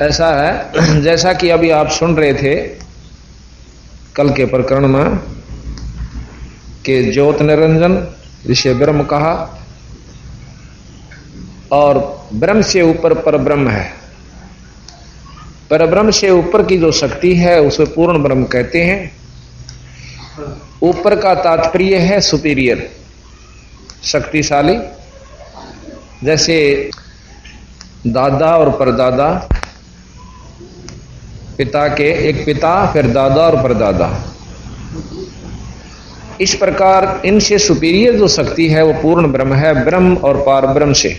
ऐसा है जैसा कि अभी आप सुन रहे थे कल के प्रकरण में कि ज्योत निरंजन जिसे ब्रह्म कहा, और ब्रह्म से ऊपर परब्रह्म है। परब्रह्म से ऊपर की जो शक्ति है उसे पूर्ण ब्रह्म कहते हैं। ऊपर का तात्पर्य है सुपीरियर, शक्तिशाली। जैसे दादा और परदादा, पिता के एक पिता, फिर दादा और परदादा, इस प्रकार इनसे सुपीरियर जो शक्ति है वो पूर्ण ब्रह्म है। ब्रह्म और पार ब्रह्म से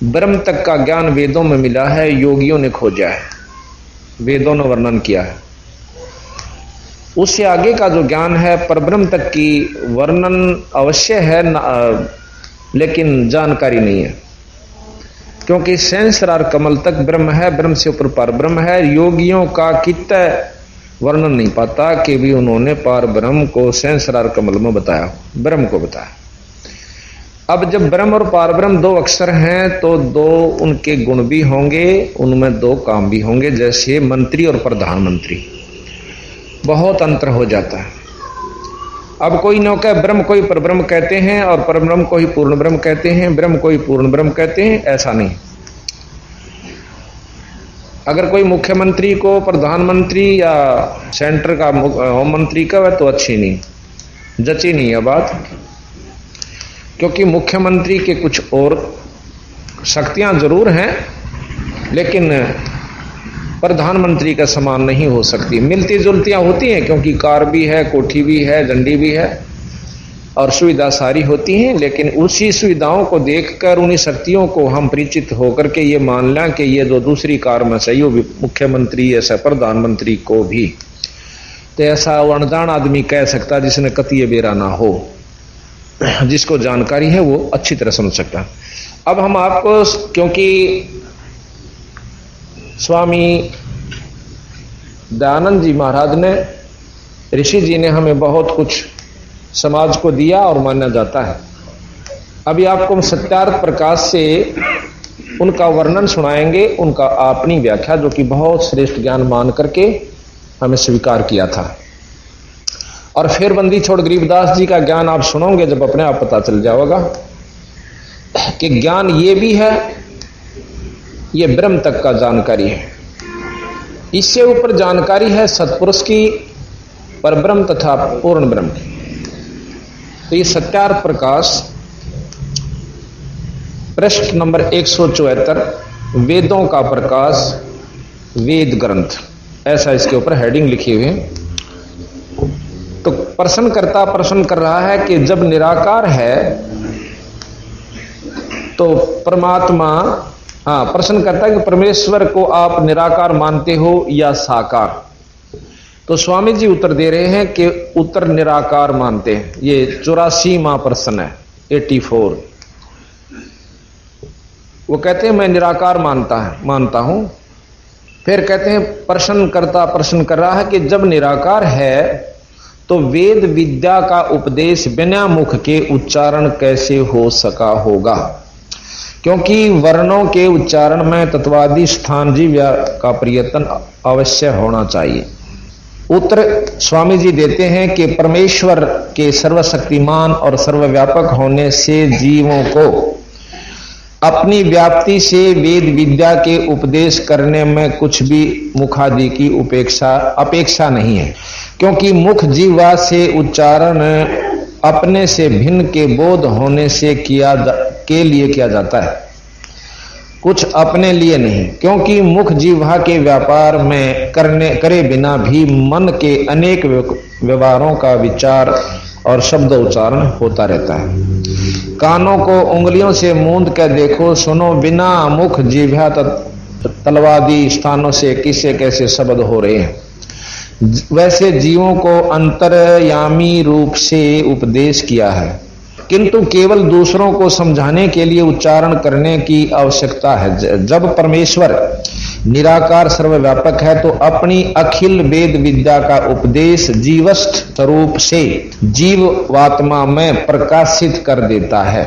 ब्रह्म तक का ज्ञान वेदों में मिला है, योगियों ने खोजा है, वेदों ने वर्णन किया है। उससे आगे का जो ज्ञान है परब्रह्म तक की वर्णन अवश्य है लेकिन जानकारी नहीं है, क्योंकि सहस्रार कमल तक ब्रह्म है, ब्रह्म से ऊपर पार ब्रह्म है। योगियों का कितना वर्णन नहीं पाता कि भी उन्होंने पार ब्रह्म को सहस्रार कमल में बताया, ब्रह्म को बताया। अब जब ब्रह्म और पार ब्रह्म दो अक्षर हैं तो दो उनके गुण भी होंगे, उनमें दो काम भी होंगे। जैसे मंत्री और प्रधानमंत्री, बहुत अंतर हो जाता है। अब कोई नौका ब्रह्म कोई परब्रह्म कहते हैं और परब्रह्म को ही पूर्ण ब्रह्म कहते हैं, ब्रह्म को ही पूर्ण ब्रह्म कहते हैं, ऐसा नहीं। अगर कोई मुख्यमंत्री को प्रधानमंत्री या सेंटर का होम मंत्री का तो अच्छी नहीं, जची नहीं है बात, क्योंकि मुख्यमंत्री के कुछ और शक्तियां जरूर हैं लेकिन प्रधानमंत्री का समान नहीं हो सकती। मिलती जुलतियां होती हैं क्योंकि कार भी है, कोठी भी है, झंडी भी है और सुविधा सारी होती हैं, लेकिन उसी सुविधाओं को देखकर उन्हीं शक्तियों को हम परिचित होकर के ये मान लें कि ये जो दूसरी कार में सही हो भी मुख्यमंत्री, ऐसा प्रधानमंत्री को भी, तो ऐसा अनजान आदमी कह सकता जिसने कतिये बेरा ना हो, जिसको जानकारी है वो अच्छी तरह समझ सकता। अब हम आपको, क्योंकि स्वामी दयानंद जी महाराज ने, ऋषि जी ने हमें बहुत कुछ समाज को दिया और माना जाता है। अभी आपको हम सत्यार्थ प्रकाश से उनका वर्णन सुनाएंगे, उनका अपनी व्याख्या, जो कि बहुत श्रेष्ठ ज्ञान मान करके हमें स्वीकार किया था। और फिर बंदी छोड़ गरीबदास जी का ज्ञान आप सुनोगे जब अपने आप पता चल जाएगा कि ज्ञान ये भी है, ये ब्रह्म तक का जानकारी है। इससे ऊपर जानकारी है सत्पुरुष की, परब्रह्म तथा पूर्ण ब्रह्म की। तो ये सत्यार्थ प्रकाश पृष्ठ नंबर 174, वेदों का प्रकाश, वेद ग्रंथ, ऐसा इसके ऊपर हेडिंग लिखी हुई है। तो प्रश्नकर्ता प्रश्न कर रहा है कि जब निराकार है तो परमात्मा, प्रश्न करता है कि परमेश्वर को आप निराकार मानते हो या साकार? तो स्वामी जी उत्तर दे रहे हैं कि उत्तर निराकार मानते हैं। ये 84वां प्रश्न है, 84। वो कहते हैं मैं निराकार मानता हूं। फिर कहते हैं प्रश्नकर्ता प्रश्न कर रहा है कि जब निराकार है तो वेद विद्या का उपदेश बिना मुख के उच्चारण कैसे हो सका होगा? क्योंकि वर्णों के उच्चारण में तत्वादि स्थान जीव्या का प्रयत्न अवश्य होना चाहिए। उत्तर स्वामी जी देते हैं कि परमेश्वर के सर्वशक्तिमान और सर्वव्यापक होने से जीवों को अपनी व्याप्ति से वेद विद्या के उपदेश करने में कुछ भी मुखादि की अपेक्षा नहीं है, क्योंकि मुख जीवा से उच्चारण अपने से भिन्न के बोध होने से के लिए किया जाता है, कुछ अपने लिए नहीं। क्योंकि मुख जीवा के व्यापार में करे बिना भी मन के अनेक व्यवहारों का विचार और शब्द उच्चारण होता रहता है। कानों को उंगलियों से मूंद कर देखो, सुनो, बिना मुख जीवा तलवादी स्थानों से किसे कैसे शब्द हो रहे हैं। वैसे जीवों को अंतर्यामी रूप से उपदेश किया है, किंतु केवल दूसरों को समझाने के लिए उच्चारण करने की आवश्यकता है। जब परमेश्वर निराकार सर्वव्यापक है तो अपनी अखिल वेद विद्या का उपदेश जीवस्थ स्वरूप से जीवात्मा में प्रकाशित कर देता है।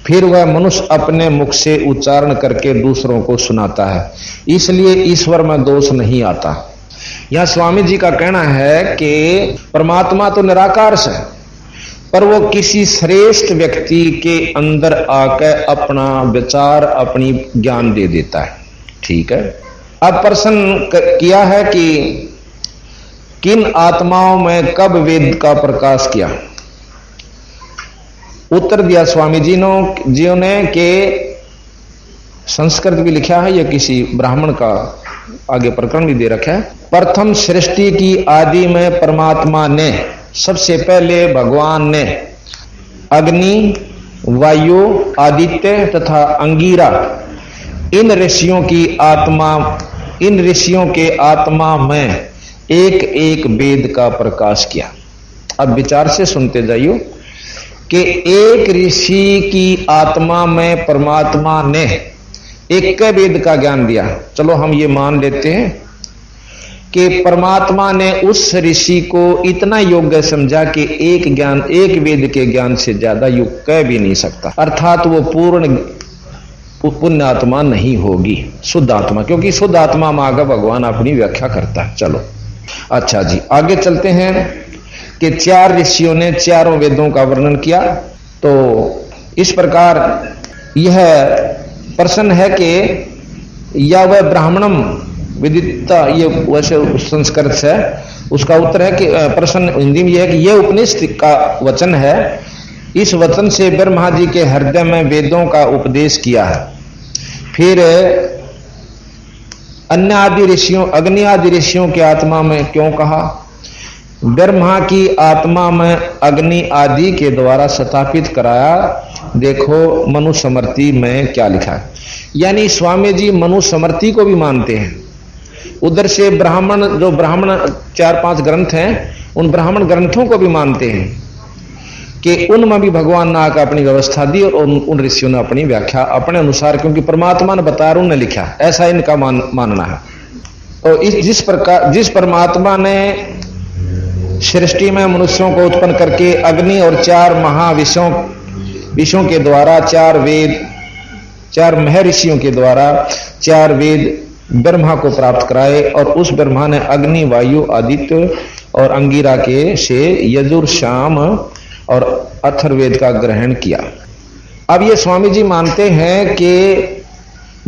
फिर वह मनुष्य अपने मुख से उच्चारण करके दूसरों को सुनाता है, इसलिए ईश्वर में दोष नहीं आता। यह स्वामी जी का कहना है कि परमात्मा तो निराकार से, पर वो किसी श्रेष्ठ व्यक्ति के अंदर आकर अपना विचार, अपनी ज्ञान दे देता है। ठीक है, अब प्रश्न किया है कि किन आत्माओं में कब वेद का प्रकाश किया। उत्तर दिया स्वामी जी ने कि संस्कृत भी लिखा है, यह किसी ब्राह्मण का आगे प्रकरण भी दे रखा है। प्रथम सृष्टि की आदि में परमात्मा ने, सबसे पहले भगवान ने अग्नि, वायु, आदित्य तथा अंगिरा इन ऋषियों के आत्मा में एक एक वेद का प्रकाश किया। अब विचार से सुनते जाइयो कि एक ऋषि की आत्मा में परमात्मा ने एक वेद का ज्ञान दिया। चलो हम ये मान लेते हैं कि परमात्मा ने उस ऋषि को इतना योग्य समझा कि एक वेद के ज्ञान से ज्यादा युग कह भी नहीं सकता, अर्थात वो पूर्ण पुण्य आत्मा नहीं होगी, शुद्ध आत्मा, क्योंकि शुद्ध आत्मा में आगे भगवान अपनी व्याख्या करता है। चलो अच्छा जी, आगे चलते हैं कि 4 ऋषियों ने चारों वेदों का वर्णन किया। तो इस प्रकार यह प्रश्न है कि या वह ब्राह्मणम विदिता, ये वैसे संस्कृत से उसका उत्तर है कि प्रश्न हिंदी में यह है कि यह उपनिषद का वचन है, इस वचन से ब्रह्मा जी के हृदय में वेदों का उपदेश किया है। फिर अन्य आदि ऋषियों, अग्नि आदि ऋषियों के आत्मा में क्यों कहा। ब्रह्मा की आत्मा में अग्नि आदि के द्वारा स्थापित कराया। देखो मनुस्मृति में क्या लिखा है, यानी स्वामी जी मनुस्मृति को भी मानते हैं। उधर से जो ब्राह्मण 4-5 ग्रंथ हैं, उन ब्राह्मण ग्रंथों को भी मानते हैं कि उनमें भी भगवान ने आकर अपनी व्यवस्था दी और उन ऋषियों ने अपनी व्याख्या अपने अनुसार, क्योंकि परमात्मा ने बताया उन्होंने लिखा, ऐसा इनका मानना है। तो जिस परमात्मा ने सृष्टि में मनुष्यों को उत्पन्न करके अग्नि और 4 महाविषयों के द्वारा 4 महर्षियों के द्वारा 4 वेद ब्रह्मा को प्राप्त कराए, और उस ब्रह्मा ने अग्नि, वायु, आदित्य और अंगिरा के से यजुर, शाम और अथर्ववेद का ग्रहण किया। अब ये स्वामी जी मानते हैं कि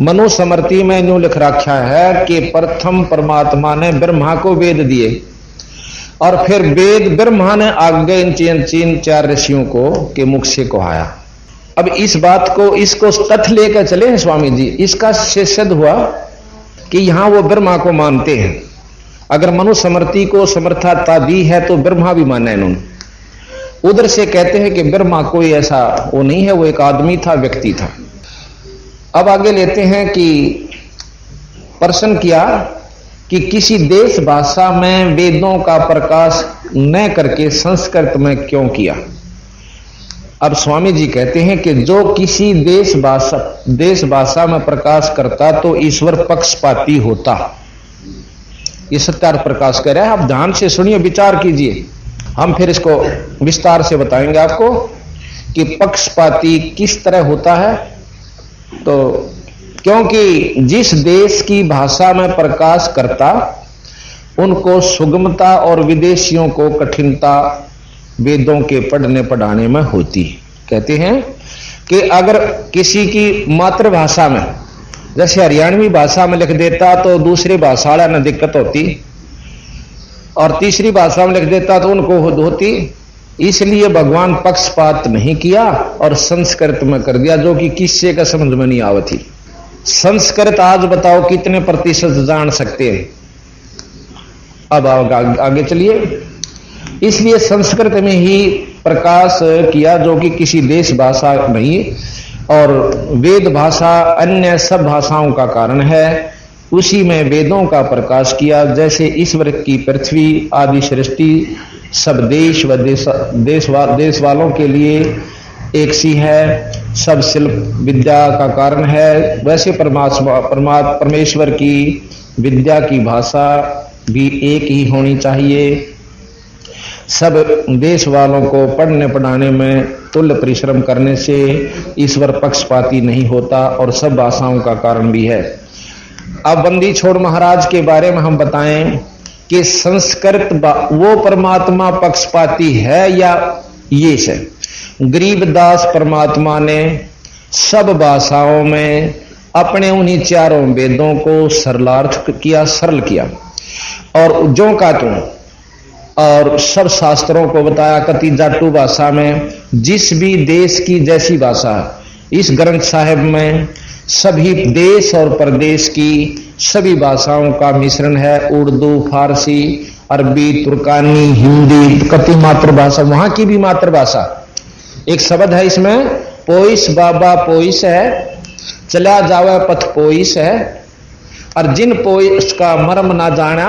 मनुस्मृति में यूं लिख रखा है कि प्रथम परमात्मा ने ब्रह्मा को वेद दिए और फिर वेद ब्रह्मा ने आगे इन 4 ऋषियों को के मुख से कहाया। अब इस बात को, इसको तथ्य लेकर चले हैं स्वामी जी, इसका सिद्ध हुआ कि यहां वो ब्रह्मा को मानते हैं। अगर मनुस्मृति को समर्थता दी है तो ब्रह्मा भी माना है इन्होंने। उधर से कहते हैं कि ब्रह्मा कोई ऐसा वो नहीं है, वो एक आदमी था, व्यक्ति था। अब आगे लेते हैं कि प्रश्न किया कि किसी देश भाषा में वेदों का प्रकाश न करके संस्कृत में क्यों किया। अब स्वामी जी कहते हैं कि जो किसी देश भाषा में प्रकाश करता तो ईश्वर पक्षपाती होता। ये सत्यार्थ प्रकाश कर रहा है, आप ध्यान से सुनिए, विचार कीजिए, हम फिर इसको विस्तार से बताएंगे आपको कि पक्षपाती किस तरह होता है। तो क्योंकि जिस देश की भाषा में प्रकाश करता उनको सुगमता और विदेशियों को कठिनता वेदों के पढ़ने पढ़ाने में होती। कहते हैं कि अगर किसी की मातृभाषा में, जैसे हरियाणवी भाषा में लिख देता तो दूसरी भाषा वाला न दिक्कत होती, और तीसरी भाषा में लिख देता तो उनको होती। इसलिए भगवान पक्षपात नहीं किया और संस्कृत में कर दिया, जो कि किससे का समझ में नहीं आवती। संस्कृत आज बताओ कितने प्रतिशत जान सकते हैं। अब आगे चलिए। इसलिए संस्कृत में ही प्रकाश किया, जो कि किसी देश भाषा नहीं, और वेद भाषा अन्य सब भाषाओं का कारण है। उसी में वेदों का प्रकाश किया। जैसे ईश्वर की पृथ्वी आदि सृष्टि सब देश व देश वालों के लिए एक सी है, सब शिल्प विद्या का कारण है, वैसे परमेश्वर की विद्या की भाषा भी एक ही होनी चाहिए। सब देश वालों को पढ़ने पढ़ाने में तुल्य परिश्रम करने से ईश्वर पक्षपाती नहीं होता और सब आशाओं का कारण भी है। अब बंदी छोड़ महाराज के बारे में हम बताएं कि संस्कृत वो परमात्मा पक्षपाती है या ये है। गरीबदास परमात्मा ने सब भाषाओं में अपने उन्हीं चारों वेदों को सरलार्थ किया, सरल किया और जो का तुम और सब शास्त्रों को बताया कति जाटू भाषा में। जिस भी देश की जैसी भाषा इस ग्रंथ साहिब में सभी देश और प्रदेश की सभी भाषाओं का मिश्रण है। उर्दू, फारसी, अरबी, तुर्कानी, हिंदी, कति मातृभाषा, वहां की भी मातृभाषा। एक शब्द है इसमें पोइस, बाबा पोइस है, चला जावे पथ पोइस है। और जिन पोइस का मर्म ना जाना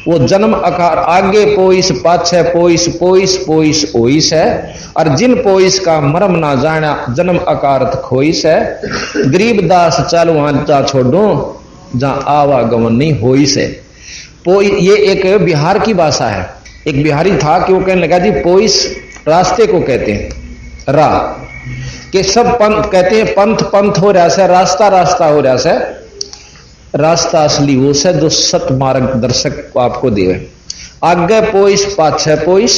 वो जन्म आकार आगे पोइस पाछे पोइस, पोइस पोइस ओइस है। और जिन पोइस का मर्म ना जाना जन्म आकार खोइस है। गरीबदास चल वहां जा छोड़ू जहां आवागमन नहीं होइस है। पोई ये एक बिहार की भाषा है। एक बिहारी था कि वो कहने लगा जी पोइस रास्ते को कहते हैं, रा के सब पंथ कहते हैं, पंथ पंथ हो रहा है, रास्ता रास्ता हो रहा है। रास्ता असली वो से जो सत मार्गदर्शक आपको देवे। आगे पोइस पाछे पोइस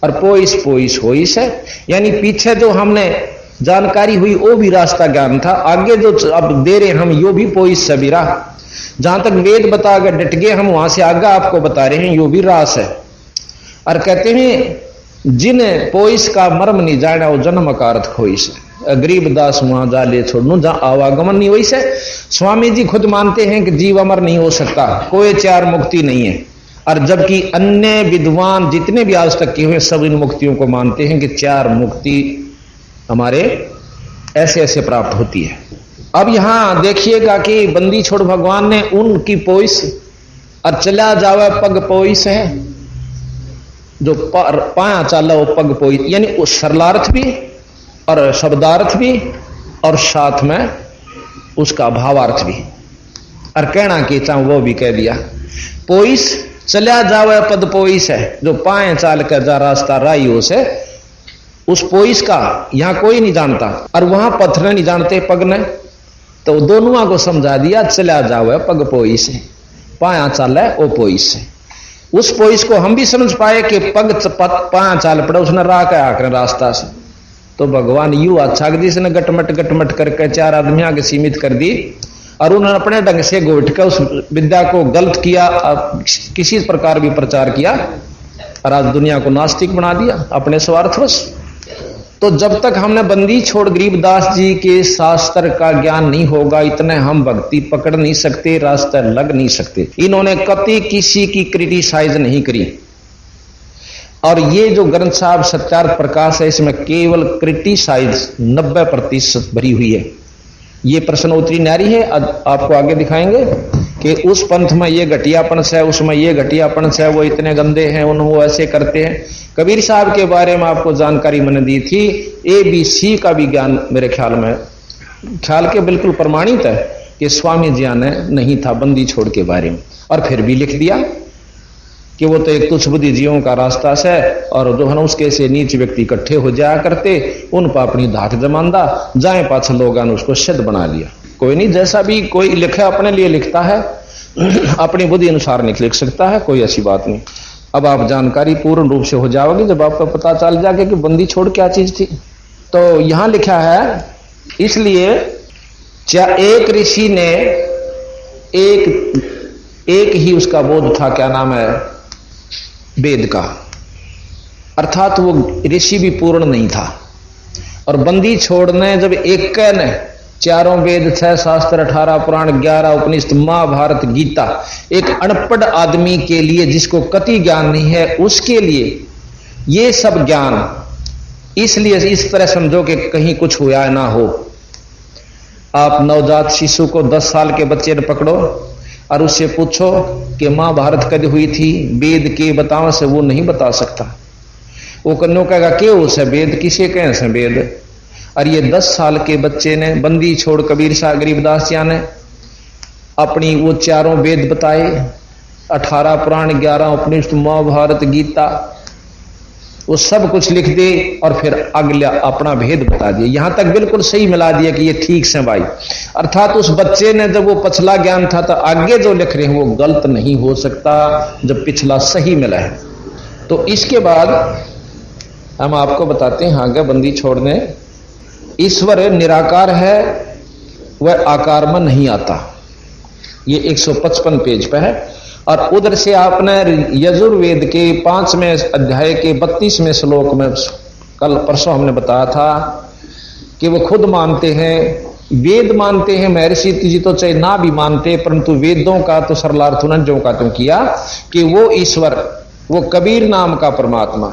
और पोइस पोइस होइस है। यानी पीछे जो हमने जानकारी हुई वो भी रास्ता ज्ञान था, आगे जो अब दे रहे हम यो भी पोइस से भी रहा। जहां तक वेद बता गए डट गए हम वहां से आगे आपको बता रहे हैं यो भी रास है। और कहते हैं जिन पोइस का मर्म नहीं जाना वो जन्म अकारथ खोइस है। गरीबदास वहां जा ले छोड़ू जहां आवागमन नहीं हुई से। स्वामी जी खुद मानते हैं कि जीव अमर नहीं हो सकता, कोई चार मुक्ति नहीं है। और जबकि अन्य विद्वान जितने भी आज तक किए हुए सब इन मुक्तियों को मानते हैं कि चार मुक्ति हमारे ऐसे ऐसे प्राप्त होती है। अब यहां देखिएगा कि बंदी छोड़ भगवान ने उनकी पोइस और चला जावे पग पोइस है, जो पाया चाला वो पग पोइस, यानी वो सरलार्थ भी और शब्दार्थ भी और साथ में उसका भावार्थ भी। और कहना कि चाहूं वो भी कह दिया। पोइस चला जावे पद पोइस है, जो पाए चाल कर जा रास्ता राई हो से। उस पोइस का यहां कोई नहीं जानता और वहां पत्थर नहीं जानते पग ने, तो दोनों को समझा दिया चला जावे पग पोइस है, पाया चाल है वो पोइस है। उस पोइस को हम भी समझ पाए कि पग पाया चाल पड़ा उसने राह का आकर रास्ता से। तो भगवान यू अच्छा जिसने गटमट करके चार आदमी आगे सीमित कर दी और उन्होंने अपने ढंग से गोट कर उस विद्या को गलत किया, किसी प्रकार भी प्रचार किया और आज दुनिया को नास्तिक बना दिया अपने स्वार्थवश। तो जब तक हमने बंदी छोड़ गरीबदास जी के शास्त्र का ज्ञान नहीं होगा इतने हम भक्ति पकड़ नहीं सकते, रास्ता लग नहीं सकते। इन्होंने कभी किसी की क्रिटिसाइज नहीं करी। और ये जो ग्रंथ साहब सत्यार्थ प्रकाश है इसमें केवल क्रिटिसाइज 90% भरी हुई है। ये प्रश्नोत्तरी नारी है, आपको आगे दिखाएंगे कि उस पंथ में ये घटियापन है, उसमें ये घटियापन है, वो इतने गंदे हैं, वो ऐसे करते हैं। कबीर साहब के बारे में आपको जानकारी मैंने दी थी। ABC का भी ज्ञान मेरे ख्याल के बिल्कुल प्रमाणित है कि स्वामी जी ने नहीं था बंदी छोड़ के बारे में, और फिर भी लिख दिया कि वो तो एक तुच्छ बुद्धिजीवियों का रास्ता है और जो है ना उसके से नीच व्यक्ति इकट्ठे हो जाया करते, उन पर अपनी धाक जमांदा जाए पाछ लोगों ने उसको सिद्ध बना लिया। कोई नहीं, जैसा भी कोई लिखे अपने लिए लिखता है, अपनी बुद्धि अनुसार नहीं लिख सकता है, कोई ऐसी बात नहीं। अब आप जानकारी पूर्ण रूप से हो जाओगे जब आपको पता चल जाएगा कि बंदी छोड़ क्या चीज थी। तो यहां लिखा है, इसलिए एक ऋषि ने एक ही उसका बोध था, क्या नाम है, वेद का, अर्थात वो ऋषि भी पूर्ण नहीं था। और बंदी छोड़ने जब एक ने चारों वेद, 6 शास्त्र, 18 पुराण, 11 उपनिषद, महाभारत, गीता, एक अनपढ़ आदमी के लिए जिसको कति ज्ञान नहीं है उसके लिए ये सब ज्ञान, इसलिए इस तरह समझो कि कहीं कुछ हुआ ना हो। आप नवजात शिशु को 10 साल के बच्चे ने पकड़ो और उससे पूछो कि महाभारत कद हुई थी, वेद के बताओ से, वो नहीं बता सकता। वो कन्नो कहेगा कि उसे वेद किसे कहें से वेद। और ये 10 साल के बच्चे ने बंदी छोड़ कबीर साहब गरीबदास जी ने अपनी वो चारों वेद बताए, 18 पुराण, 11 उपनिषद, महाभारत, गीता, वो सब कुछ लिख दे और फिर अगला अपना भेद बता दिए। यहां तक बिल्कुल सही मिला दिया कि ये ठीक से भाई। अर्थात उस बच्चे ने जब वो पिछला ज्ञान था तो आगे जो लिख रहे हैं वो गलत नहीं हो सकता जब पिछला सही मिला है। तो इसके बाद हम आपको बताते हैं आगे बंदी छोड़ने। ईश्वर निराकार है, वह आकार में नहीं आता। ये 155 पेज पे है। और उधर से आपने यजुर्वेद के 5वें अध्याय के 32वें श्लोक में कल परसों हमने बताया था कि वो खुद मानते हैं, वेद मानते हैं। महर्षि जी तो चाहे ना भी मानते, परंतु वेदों का तो सरलार्थ उन्होंने जो का तुम किया कि वो ईश्वर, वो कबीर नाम का परमात्मा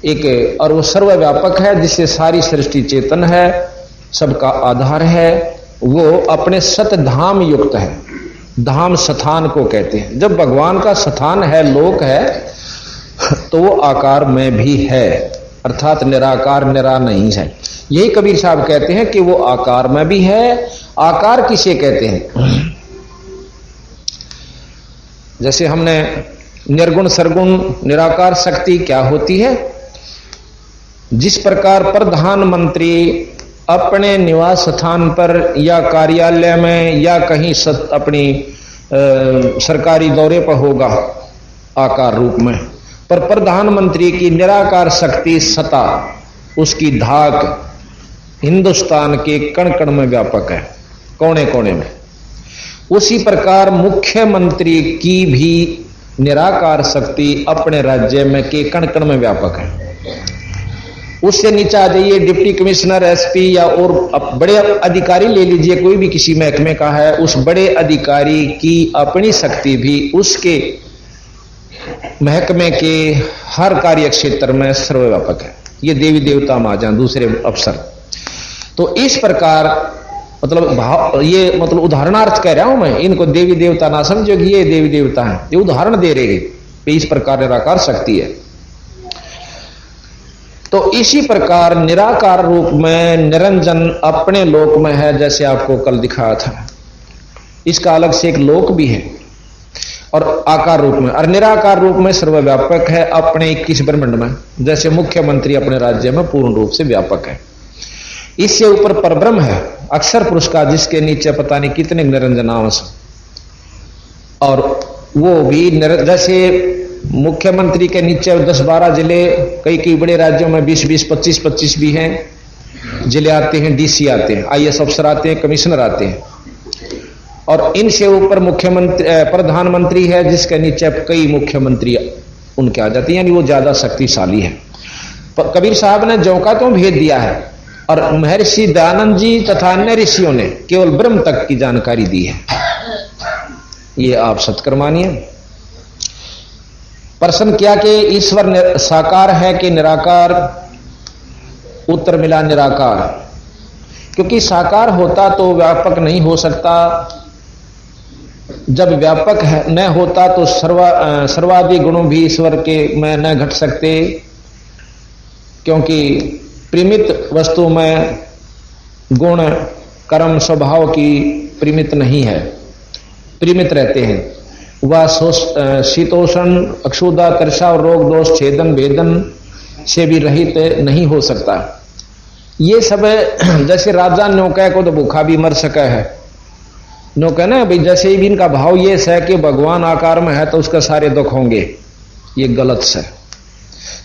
एक, और वो सर्वव्यापक है, जिससे सारी सृष्टि चेतन है, सबका आधार है। वो अपने सत धाम युक्त है। धाम स्थान को कहते हैं। जब भगवान का स्थान है, लोक है, तो वो आकार में भी है, अर्थात निराकार निरा नहीं है। यही कबीर साहब कहते हैं कि वो आकार में भी है। आकार किसे कहते हैं? जैसे हमने निर्गुण सरगुण निराकार शक्ति क्या होती है, जिस प्रकार प्रधानमंत्री अपने निवास स्थान पर या कार्यालय में या कहीं अपनी सरकारी दौरे पर होगा आकार रूप में, पर प्रधानमंत्री की निराकार शक्ति सत्ता, उसकी धाक हिंदुस्तान के कण कण में व्यापक है, कोने कोने में। उसी प्रकार मुख्यमंत्री की भी निराकार शक्ति अपने राज्य में के कण कण में व्यापक है। उससे नीचे आ जाइए, डिप्टी कमिश्नर, एसपी या और बड़े अधिकारी ले लीजिए, कोई भी किसी महकमे का है, उस बड़े अधिकारी की अपनी शक्ति भी उसके महकमे के हर कार्य क्षेत्र में सर्वव्यापक है। ये देवी देवता महाजन, दूसरे अफसर। तो इस प्रकार मतलब ये मतलब उदाहरणार्थ कह रहा हूं मैं, इनको देवी देवता ना समझो कि ये देवी देवता है, ये उदाहरण दे रहे हैं। इस प्रकार निराकार शक्ति है। तो इसी प्रकार निराकार रूप में निरंजन अपने लोक में है, जैसे आपको कल दिखाया था। इसका अलग से एक लोक भी है और आकार रूप में, और निराकार रूप में सर्वव्यापक है अपने 21 ब्रह्मांड में, जैसे मुख्यमंत्री अपने राज्य में पूर्ण रूप से व्यापक है। इससे ऊपर परब्रह्म है, अक्षर पुरुष का, जिसके नीचे पता नहीं कितने निरंजनांश, और वो भी जैसे मुख्यमंत्री के नीचे 10-12 जिले, कई बड़े राज्यों में 20-20, 25-25 भी हैं जिले आते हैं, डीसी आते हैं, आईएएस अफसर आते हैं, कमिश्नर आते हैं। और इनसे ऊपर मुख्यमंत्री प्रधानमंत्री है, जिसके नीचे कई मुख्यमंत्री उनके आ जाते हैं, यानी वो ज्यादा शक्तिशाली है। कबीर साहब ने जो का तो भेद दिया है, और महर्षि दयानंद जी तथा अन्य ऋषियों ने केवल ब्रह्म तक की जानकारी दी है। ये आप सत्कर मानिए। प्रश्न किया कि ईश्वर साकार है कि निराकार? उत्तर मिला निराकार, क्योंकि साकार होता तो व्यापक नहीं हो सकता। जब व्यापक है न होता तो सर्वादि गुणों भी ईश्वर के में न घट सकते, क्योंकि परिमित वस्तु में गुण कर्म स्वभाव की परिमित नहीं है, परिमित रहते हैं। वह शीतोषण अक्षुदा तृषा और रोग दोष छेदन भेदन से भी रहित नहीं हो सकता। ये सब जैसे राजा नौका को तो भूखा भी मर सका है, नौका ना भाई, जैसे ही भी इनका भाव ये है कि भगवान आकार में है तो उसका सारे दुख होंगे, ये गलत है।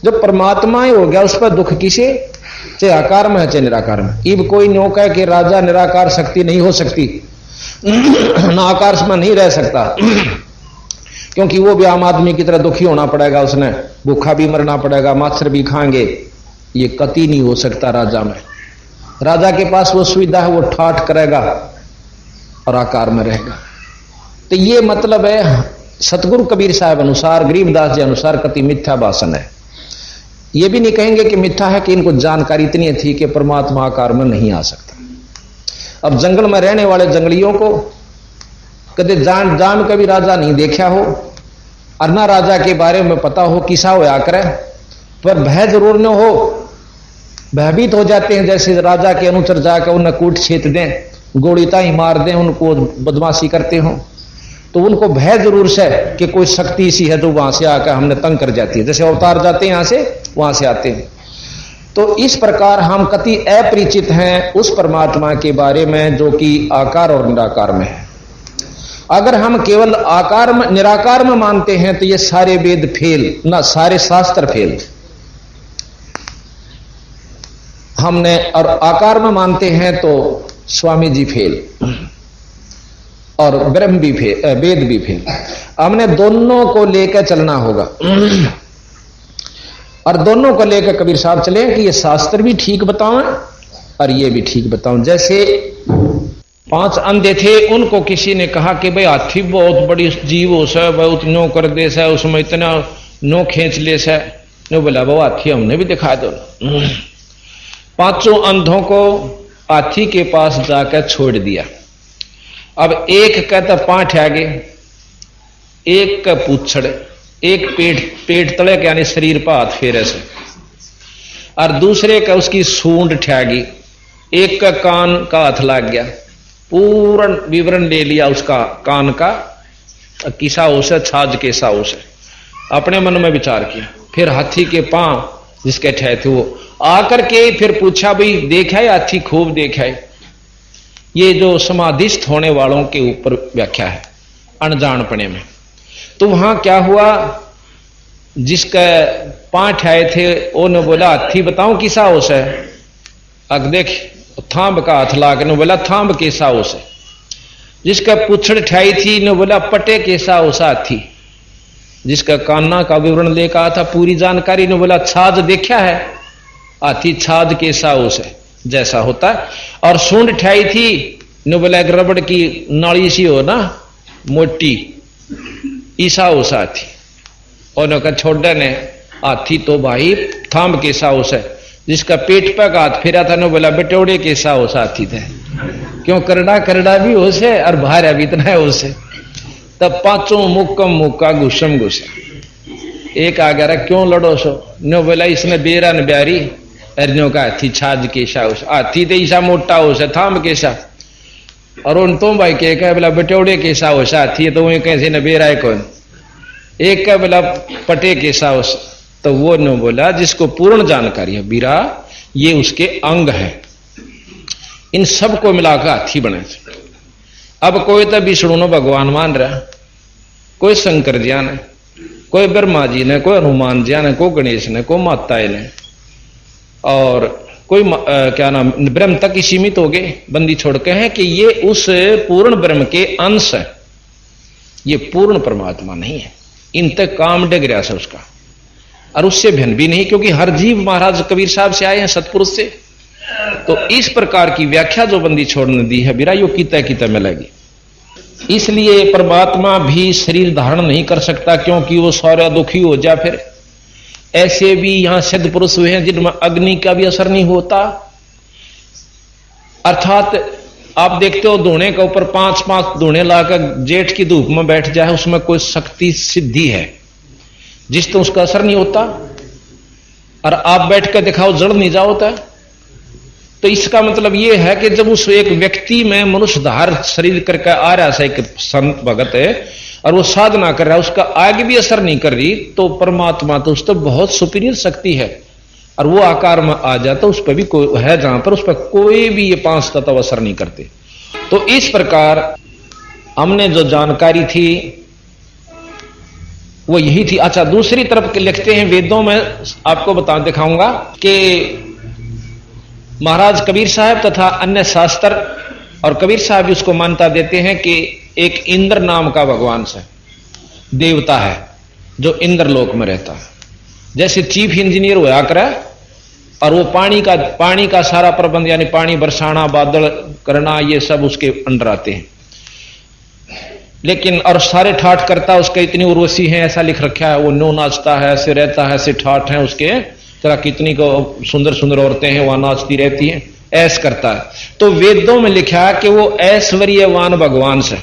जब परमात्मा ही हो गया उस पर दुख किसे, चाहे आकार में है चाहे निराकार में। इब कोई नौका कि राजा निराकार शक्ति नहीं हो सकती, ना आकार में नहीं रह सकता, क्योंकि वो भी आम आदमी की तरह दुखी होना पड़ेगा, उसने भूखा भी मरना पड़ेगा, मच्छर भी खाएंगे। ये कति नहीं हो सकता राजा में। राजा के पास वो सुविधा है, वो ठाठ करेगा और आकार में रहेगा। तो ये मतलब है सतगुरु कबीर साहब अनुसार, गरीबदास जी अनुसार कति मिथ्या भाषण है। ये भी नहीं कहेंगे कि मिथ्या है कि इनको जानकारी इतनी थी कि परमात्मा आकार में नहीं आ सकता। अब जंगल में रहने वाले जंगलियों को कदे जान कभी राजा नहीं देखा हो, और ना राजा के बारे में पता हो किसा होया करे, पर भय जरूर न हो, भयभीत हो जाते हैं। जैसे राजा के अनुचर जाकर उन्हें कूट छेत दें, गोड़ीता ही मार दें, उनको बदमाशी करते हो, तो उनको भय जरूर से कि कोई शक्ति सी है जो वहां से आकर हमने तंग कर जाती है। जैसे अवतार जाते हैं यहां से वहां से आते हैं। तो इस प्रकार हम कति अपरिचित हैं उस परमात्मा के बारे में जो कि आकार और निराकार में है। अगर हम केवल आकार में निराकार में मानते हैं तो ये सारे वेद फेल, ना सारे शास्त्र फेल। हमने और आकार में मानते हैं तो स्वामी जी फेल और ब्रह्म भी फेल, वेद भी फेल। हमने दोनों को लेकर चलना होगा और दोनों को लेकर कबीर साहब चले कि ये शास्त्र भी ठीक बताओ और ये भी ठीक बताओ। जैसे 5 अंधे थे, उनको किसी ने कहा कि भाई हाथी बहुत बड़ी जीव हो सा, बहुत नो कर दे सा, उसमें इतना नो खींच ले सा। नो बोला वो हाथी हमने भी दिखा दो। 5 अंधों को हाथी के पास जाकर छोड़ दिया। अब एक कहता पांठ आगे, एक का पूछड़, एक पेट तले के यानी शरीर पर हाथ फेरे से, और दूसरे का उसकी सूंड ठहगी, एक का कान का हाथ लग गया। पूर्ण विवरण ले लिया उसका कान का, किसा हो से छाज कैसा हो से, अपने मन में विचार किया। फिर हाथी के पांव जिसके ठहरे थे वो आकर के फिर पूछा भाई देखा है हाथी? खूब देखा है। ये जो समाधिस्थ होने वालों के ऊपर व्याख्या है अनजानपने में। तो वहां क्या हुआ, जिसका पांठ आए थे उन्होंने बोला हाथी बताऊं किसा हो से? अग देख थांब का हाथ लाकर ने बोला थांब कैसा हो से। जिसका पुछड़ ठाई थी ने बोला पटे कैसा हो सा हाथी। जिसका कान्ना का विवरण लेकर आया था पूरी जानकारी ने बोला छाज देखा है हाथी, छाज कैसा हो से जैसा होता है। और सूंड ठाई थी ने बोला एक रबड़ की नाली सी हो ना मोटी, ईसा हो सा हाथी। और छोड़ने ने हाथी तो भाई थांब कैसा हो से। जिसका पेट पर हाथ फेरा था ने बोला बेटोड़े कैसा हो सा हाथी थे, क्यों करड़ा करड़ा भी हो से और भारा भी इतना हो से। तब 5 मुक्कम मुक्का घुसम घुसा। एक आ गया क्यों लड़ो सो? नो बोला इसने बेरा न ब्यारी अर्जों का हाथी छाज कैसा हो, हाथी तो ईसा मोटा हो सा थांब कैसा। और उन तो भाई के कह बोला बेटोड़े कैसा हो सा हाथी, तो वही कैसे न बेरा है कौन। एक का बोला पटे कैसा हो। तो वो न बोला जिसको पूर्ण जानकारी है बीरा ये उसके अंग है, इन सबको मिलाकर हाथी बने। अब कोई तो विष्णु भगवान मान रहा, कोई शंकर जी ने, कोई ब्रह्मा जी ने, कोई हनुमान जी ने, कोई गणेश ने, कोई माता ने, और कोई क्या नाम ब्रह्म तक ही सीमित हो गए बंदी छोड़ के हैं कि ये उस पूर्ण ब्रह्म के अंश है, ये पूर्ण परमात्मा नहीं है। इन तक काम डग रहा है उसका, और उससे भिन्न भी नहीं, क्योंकि हर जीव महाराज कबीर साहब से आए हैं सतपुरुष से। तो इस प्रकार की व्याख्या जो बंदी छोड़ने दी है बिरा यो किता मिलेगी। इसलिए परमात्मा भी शरीर धारण नहीं कर सकता, क्योंकि वो सारा दुखी हो जा। फिर ऐसे भी यहां सिद्ध पुरुष हुए हैं जिनमें अग्नि का भी असर नहीं होता। अर्थात आप देखते हो धोने के ऊपर 5-5 धोने लाकर जेठ की धूप में बैठ जाए, उसमें कोई शक्ति सिद्धि है जिस तो उसका असर नहीं होता। और आप बैठ कर दिखाओ जड़ नहीं जाओता। तो इसका मतलब यह है कि जब उस एक व्यक्ति में मनुष्य धार शरीर करके आ रहा है, एक संत भगत है और वो साधना कर रहा है, उसका आगे भी असर नहीं कर रही, तो परमात्मा तो उस तो बहुत सुपीरियर शक्ति है और वो आकार में आ जाता उस पर भी कोई है जहां पर उस पर कोई भी ये 5 तत्व असर नहीं करते। तो इस प्रकार हमने जो जानकारी थी वो यही थी। अच्छा, दूसरी तरफ लिखते हैं वेदों में, आपको बता दिखाऊंगा कि महाराज कबीर साहब तथा अन्य शास्त्र और कबीर साहब भी उसको मान्यता देते हैं कि एक इंद्र नाम का भगवान से देवता है जो इंद्रलोक में रहता है। जैसे चीफ इंजीनियर हुआ करे और वो पानी का सारा प्रबंध यानी पानी बरसाना बादल करना ये सब उसके अंडर आते हैं। लेकिन और सारे ठाठ करता उसके इतनी उर्वशी है ऐसा लिख रखा है, वो नो नाचता है ऐसे रहता है ऐसे ठाठ है उसके तरह, कितनी को सुंदर सुंदर औरतें हैं वहां नाचती रहती हैं, ऐस करता है। तो वेदों में लिखा है कि वो ऐश्वर्यवान भगवान से।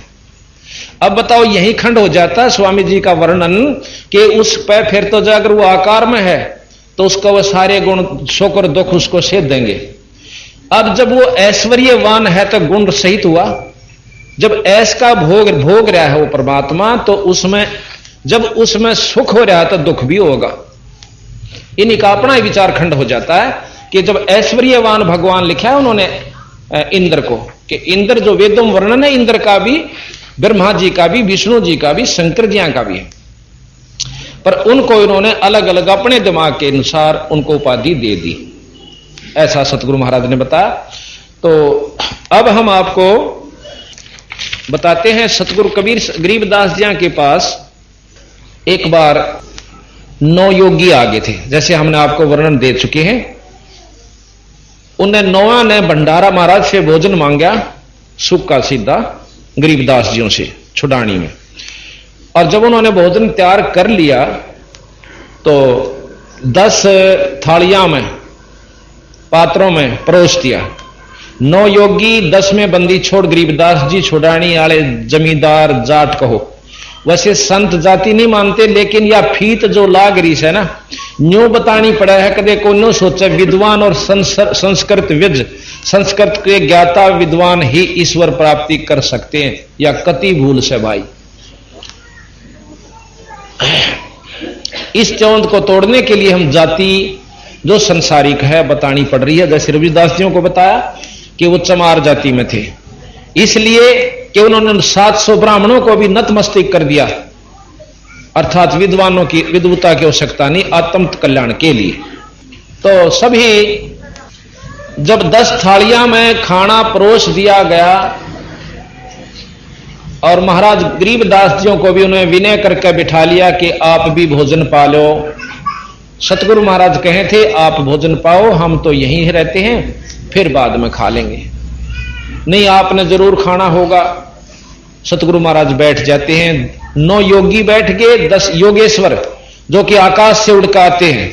अब बताओ यही खंड हो जाता है स्वामी जी का वर्णन कि उस पर फिर तो अगर वो आकार में है तो उसका वो सारे गुण सुख और दुख उसको सेध देंगे। अब जब वो ऐश्वर्यवान है तो गुण सहित हुआ, जब ऐश का भोग रहा है वो परमात्मा, तो उसमें जब उसमें सुख हो रहा है तो दुख भी होगा। इन्हीं का अपना ही विचार खंड हो जाता है कि जब ऐश्वर्यवान भगवान लिखा है उन्होंने इंद्र को, कि इंद्र जो वेदों में वर्णन है इंद्र का भी, ब्रह्मा जी का भी, विष्णु जी का भी, शंकर जी का भी है, पर उनको इन्होंने अलग अलग अपने दिमाग के अनुसार उनको उपाधि दे दी। ऐसा सतगुरु महाराज ने बताया। तो अब हम आपको बताते हैं सतगुरु कबीर गरीबदास जी के पास एक बार 9 योगी आ गए थे, जैसे हमने आपको वर्णन दे चुके हैं। उन्हें 9 ने भंडारा महाराज से भोजन मांगा, सूखा सीधा गरीबदास जियों से छुड़ानी में। और जब उन्होंने भोजन तैयार कर लिया तो 10 थालियां में, पात्रों में परोस दिया। 9 योगी 10 में बंदी छोड़ गरीबदास जी छुड़ानी आले जमींदार जाट कहो। वैसे संत जाति नहीं मानते, लेकिन या फीत जो लाग रही है ना, न्यू बतानी पड़ा है। कदे को नो सोचे विद्वान और संस्कृत विज, संस्कृत के ज्ञाता विद्वान ही ईश्वर प्राप्ति कर सकते हैं, या कति भूल से भाई। इस चौंध को तोड़ने के लिए हम जाति जो संसारिक है बतानी पड़ रही है। जैसे रविदास जियों को बताया कि वो चमार जाति में थे, इसलिए कि उन्होंने 700 ब्राह्मणों को भी नतमस्तक कर दिया, अर्थात विद्वानों की विद्वता की आवश्यकता नहीं, आत्म कल्याण के लिए। तो सभी जब 10 थालियां में खाना परोस दिया गया और महाराज गरीबदास जियों को भी उन्होंने विनय करके बिठा लिया कि आप भी भोजन पा लो। सतगुरु महाराज कहे थे आप भोजन पाओ, हम तो यहीं रहते हैं, फिर बाद में खा लेंगे। नहीं, आपने जरूर खाना होगा। सतगुरु महाराज बैठ जाते हैं। 9 योगी बैठ गए, 10 योगेश्वर जो कि आकाश से उड़ के आते हैं,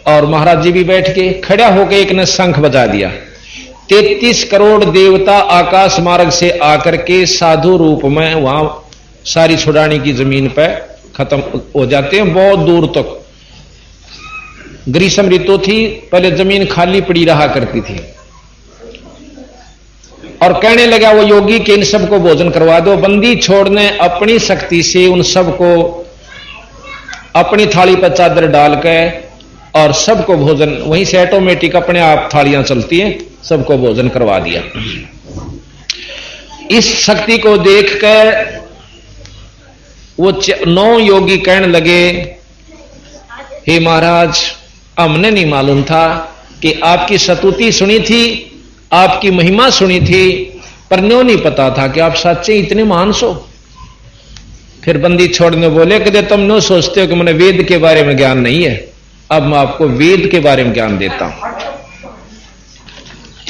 और महाराज जी भी बैठ के खड़ा होकर एक ने शंख बजा दिया। 33 करोड़ देवता आकाश मार्ग से आकर के साधु रूप में वहां सारी छुड़ानी की जमीन पर खत्म हो जाते हैं। बहुत दूर तक ग्रीष्म ऋतु थी, पहले जमीन खाली पड़ी रहा करती थी। और कहने लगा वो योगी कि इन सबको भोजन करवा दो। बंदी छोड़ने अपनी शक्ति से उन सबको अपनी थाली पर चादर डाल के और सबको भोजन, वहीं से ऑटोमेटिक अपने आप थालियां चलती हैं, सबको भोजन करवा दिया। इस शक्ति को देखकर वो 9 योगी कहने लगे, हे महाराज, हमने नहीं मालूम था कि आपकी स्तुति सुनी थी, आपकी महिमा सुनी थी, पर न्यों नहीं पता था कि आप सच्चे इतने महान सो। फिर बंदी छोड़ने बोले कि तुम न्यों सोचते हो कि मैंने वेद के बारे में ज्ञान नहीं है, अब मैं आपको वेद के बारे में ज्ञान देता हूं।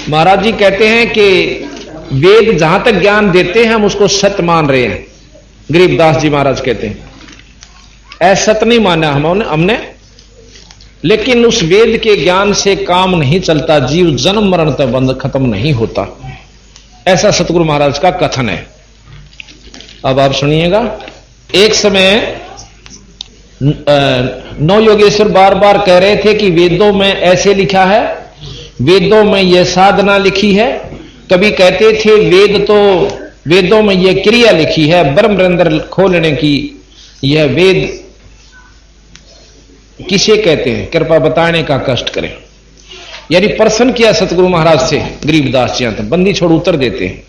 महाराज जी कहते हैं कि वेद जहां तक ज्ञान देते हैं हम उसको सत्य मान रहे हैं। गरीबदास जी महाराज कहते हैं असत्य नहीं माना हमने, लेकिन उस वेद के ज्ञान से काम नहीं चलता, जीव जन्म मरण तक बंद खत्म नहीं होता। ऐसा सतगुरु महाराज का कथन है। अब आप सुनिएगा। एक समय 9 योगेश्वर बार बार कह रहे थे कि वेदों में ऐसे लिखा है, वेदों में यह साधना लिखी है। कभी कहते थे वेदों में यह क्रिया लिखी है, ब्रह्मरंध्र खोलने की। यह वेद किसे कहते हैं, कृपा बताने का कष्ट करें। यानी प्रश्न किया सतगुरु महाराज से गरीबदास जी, तक बंदी छोड़ उत्तर देते हैं।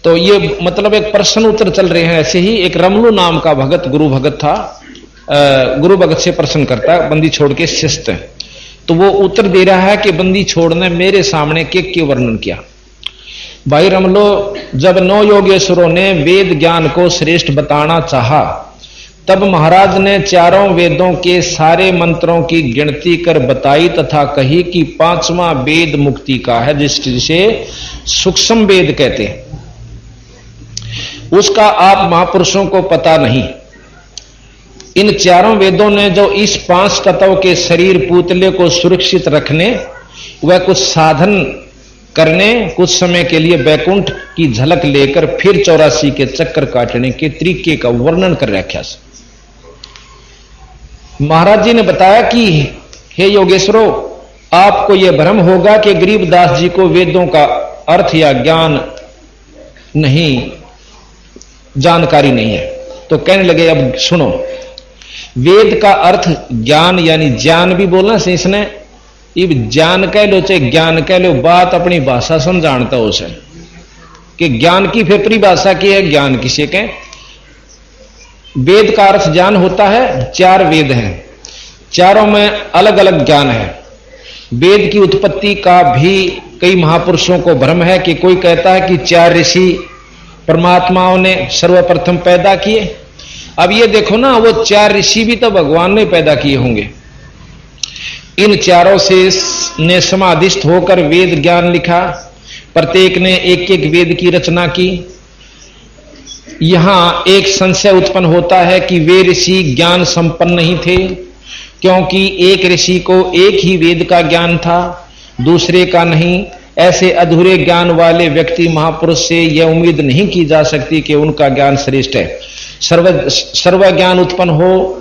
तो ये मतलब एक प्रश्न उत्तर चल रहे हैं। ऐसे ही एक रमलू नाम का भगत, गुरु भगत था, गुरु भगत से प्रश्न करता है, बंदी छोड़ के शिष्ट। तो वो उत्तर दे रहा है कि बंदी छोड़ ने मेरे सामने के वर्णन किया। भाई रमलो, जब 9 योगेश्वरों ने वेद ज्ञान को श्रेष्ठ बताना चाहा, तब महाराज ने चारों वेदों के सारे मंत्रों की गिनती कर बताई तथा कही कि 5वां वेद मुक्ति का है, जिसे सूक्ष्म वेद कहते हैं। उसका आप महापुरुषों को पता नहीं। इन चारों वेदों ने जो इस 5 तत्व के शरीर पुतले को सुरक्षित रखने व कुछ साधन करने, कुछ समय के लिए बैकुंठ की झलक लेकर फिर 84 के चक्कर काटने के तरीके का वर्णन कर रखा। महाराज जी ने बताया कि हे योगेश्वरों, आपको यह भ्रम होगा कि गरीबदास जी को वेदों का अर्थ या ज्ञान नहीं, जानकारी नहीं है। तो कहने लगे अब सुनो, वेद का अर्थ ज्ञान यानी ज्ञान भी बोलना से इसने, इब ज्ञान कह लो चाहे ज्ञान कह लो, बात अपनी भाषा समझाता हो उसे कि ज्ञान की फिर परिभाषा की है, ज्ञान किसे कहें। वेद का अर्थ ज्ञान होता है। 4 वेद हैं, चारों में अलग अलग ज्ञान है। वेद की उत्पत्ति का भी कई महापुरुषों को भ्रम है कि कोई कहता है कि 4 ऋषि परमात्माओं ने सर्वप्रथम पैदा किए। अब ये देखो ना, वो 4 ऋषि भी तो भगवान ने पैदा किए होंगे। इन चारों से ने समाधिस्थ होकर वेद ज्ञान लिखा, प्रत्येक ने एक एक वेद की रचना की। यहां एक संशय उत्पन्न होता है कि वे ऋषि ज्ञान संपन्न नहीं थे, क्योंकि एक ऋषि को एक ही वेद का ज्ञान था, दूसरे का नहीं। ऐसे अधूरे ज्ञान वाले व्यक्ति महापुरुष से यह उम्मीद नहीं की जा सकती कि उनका ज्ञान श्रेष्ठ है। सर्व ज्ञान उत्पन्न हो,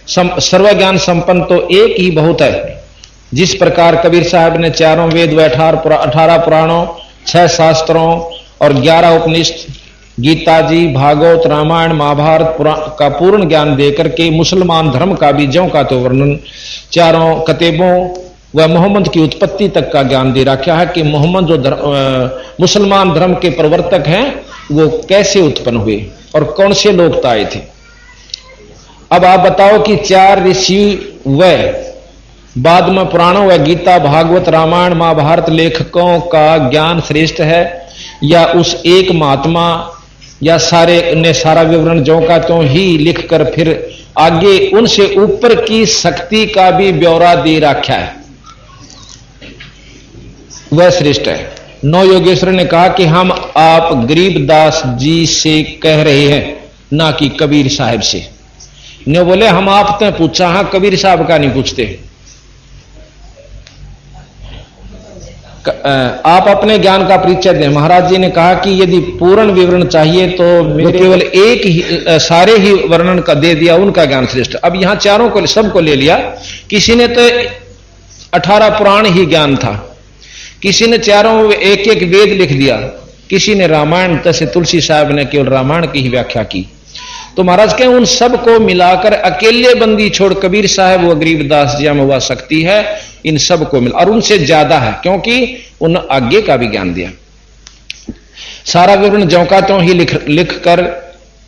सर्व ज्ञान संपन्न तो एक ही बहुत है। जिस प्रकार कबीर साहब ने चारों वेद व 18 पुराणों, 6 शास्त्रों और 11 उपनिषद, गीता जी, भागवत, रामायण, महाभारत का पूर्ण ज्ञान देकर के मुसलमान धर्म का भी ज्यों का तो वर्णन, चारों कतेबों व मोहम्मद की उत्पत्ति तक का ज्ञान दे रखा है कि मोहम्मद जो मुसलमान धर्म के प्रवर्तक हैं वो कैसे उत्पन्न हुए और कौन से लोग आए थे। अब आप बताओ कि 4 ऋषि व बाद में पुराणों व गीता, भागवत, रामायण, महाभारत लेखकों का ज्ञान श्रेष्ठ है, या उस एक महात्मा या सारे ने सारा विवरण जो का त्यों ही लिखकर फिर आगे उनसे ऊपर की शक्ति का भी ब्यौरा दे रखा है, वह श्रेष्ठ है। नौ योगेश्वर ने कहा कि हम आप गरीबदास जी से कह रहे हैं, ना कि कबीर साहब से। ने बोले हम आपने पूछा, हाँ कबीर साहब का नहीं पूछते। आप अपने ज्ञान का परिचय दें। महाराज जी ने कहा कि यदि पूर्ण विवरण चाहिए तो मेरे केवल एक ही, सारे ही वर्णन का दे दिया, उनका ज्ञान श्रेष्ठ। अब यहां चारों को सबको ले लिया। किसी ने तो 18 पुराण ही ज्ञान था, किसी ने चारों एक एक वेद लिख दिया, किसी ने रामायण, जैसे तुलसी साहब ने केवल रामायण की ही व्याख्या की। तो महाराज के उन सबको मिलाकर अकेले बंदी छोड़ कबीर साहब व गरीबदास जी में वह शक्ति है, इन सबको मिला और उनसे ज्यादा है, क्योंकि उन आगे का भी ज्ञान दिया। सारा विवरण ज्यों का त्यों ही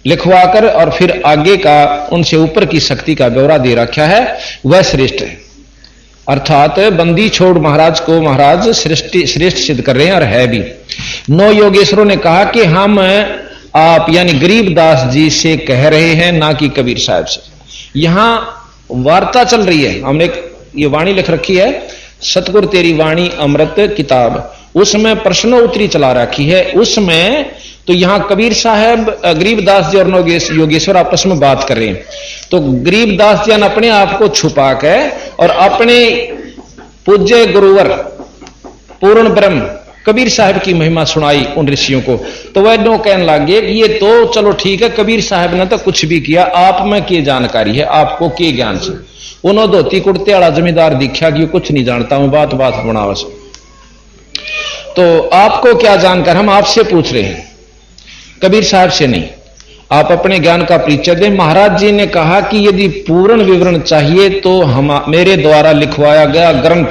लिखवाकर और फिर आगे का उनसे ऊपर की शक्ति का ब्यौरा दे रखा है, वह श्रेष्ठ है। अर्थात बंदी छोड़ महाराज को महाराज श्रेष्ठ सिद्ध कर रहे हैं और है भी। 9 योगेश्वरों ने कहा कि हम आप यानी गरीबदास जी से कह रहे हैं, ना कि कबीर साहब से। यहां वार्ता चल रही है। हमने ये वाणी लिख रखी है, सतगुरु तेरी वाणी अमृत किताब, उसमें प्रश्नोत्तरी चला रखी है। उसमें तो यहां कबीर साहब, गरीबदास जी और योगेश्वर आपस में बात कर रहे हैं। तो गरीबदास जी ने अपने आप को छुपा के और अपने पूज्य गुरुवर पूर्ण ब्रह्म कबीर साहब की महिमा सुनाई उन ऋषियों को। तो वह नो कहने लगे कि ये तो चलो ठीक है, कबीर साहब ने तो कुछ भी किया, आप में क्या जानकारी है, आपको क्या ज्ञान से। उन्होंने धोती कुर्ते वाला जमींदार दिखा कि कुछ नहीं जानता हूं, बात बनावा से। तो आपको क्या जानकर, हम आपसे पूछ रहे हैं, कबीर साहब से नहीं। आप अपने ज्ञान का परिचय दें। महाराज जी ने कहा कि यदि पूर्ण विवरण चाहिए तो हम मेरे द्वारा लिखवाया गया ग्रंथ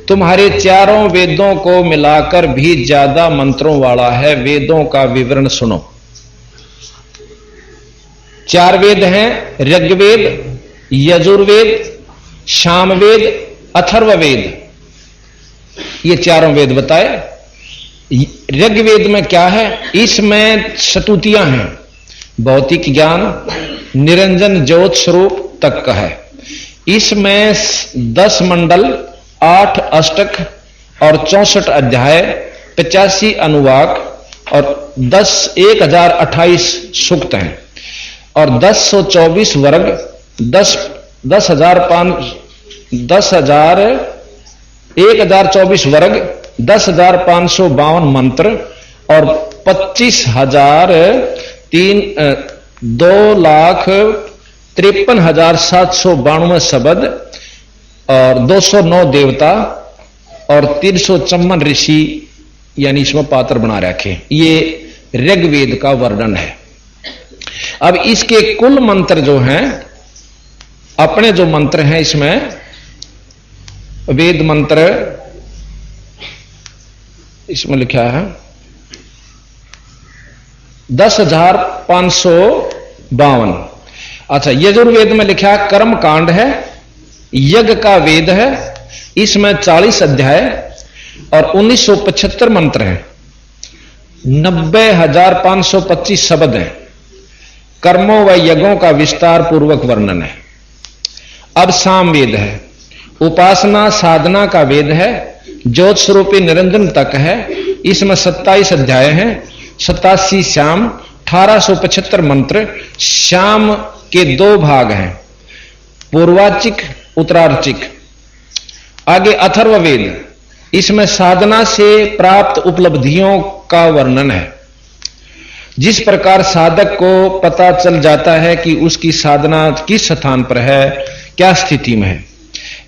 तुम्हारे चारों वेदों को मिलाकर भी ज्यादा मंत्रों वाला है। वेदों का विवरण सुनो। 4 वेद हैं, ऋग्वेद, यजुर्वेद, सामवेद, अथर्ववेद। ये चारों वेद बताए। ऋग्वेद में क्या है, इसमें स्तुतियां हैं, भौतिक ज्ञान, निरंजन ज्योत स्वरूप तक का है। इसमें 10 मंडल, 8 अष्टक और 64 अध्याय, 85 अनुवाक और 1028 सूक्त हैं और 1024 वर्ग, 1024 वर्ग, 10,552 मंत्र और 2,53,792 शब्द और 209 देवता और 354 ऋषि यानी इसमें पात्र बना रखे। ये ऋग्वेद का वर्णन है। अब इसके कुल मंत्र जो हैं अपने जो मंत्र हैं इसमें वेद मंत्र इसमें लिखा है 10,552। अच्छा, यजुर्वेद में लिखा है कर्म कांड है, यज्ञ का वेद है, इसमें 40 अध्याय और 1975 मंत्र हैं, 90,525 शब्द हैं, कर्मों व यज्ञों का विस्तार पूर्वक वर्णन है। अब सामवेद है, उपासना साधना का वेद है, ज्योत स्वरूपी निरंजन तक है, इसमें 27 अध्याय हैं, 87 श्याम, 1875 मंत्र। श्याम के 2 भाग हैं, पूर्वार्चिक उत्तरार्चिक। आगे अथर्ववेद, इसमें साधना से प्राप्त उपलब्धियों का वर्णन है, जिस प्रकार साधक को पता चल जाता है कि उसकी साधना किस स्थान पर है, क्या स्थिति में है।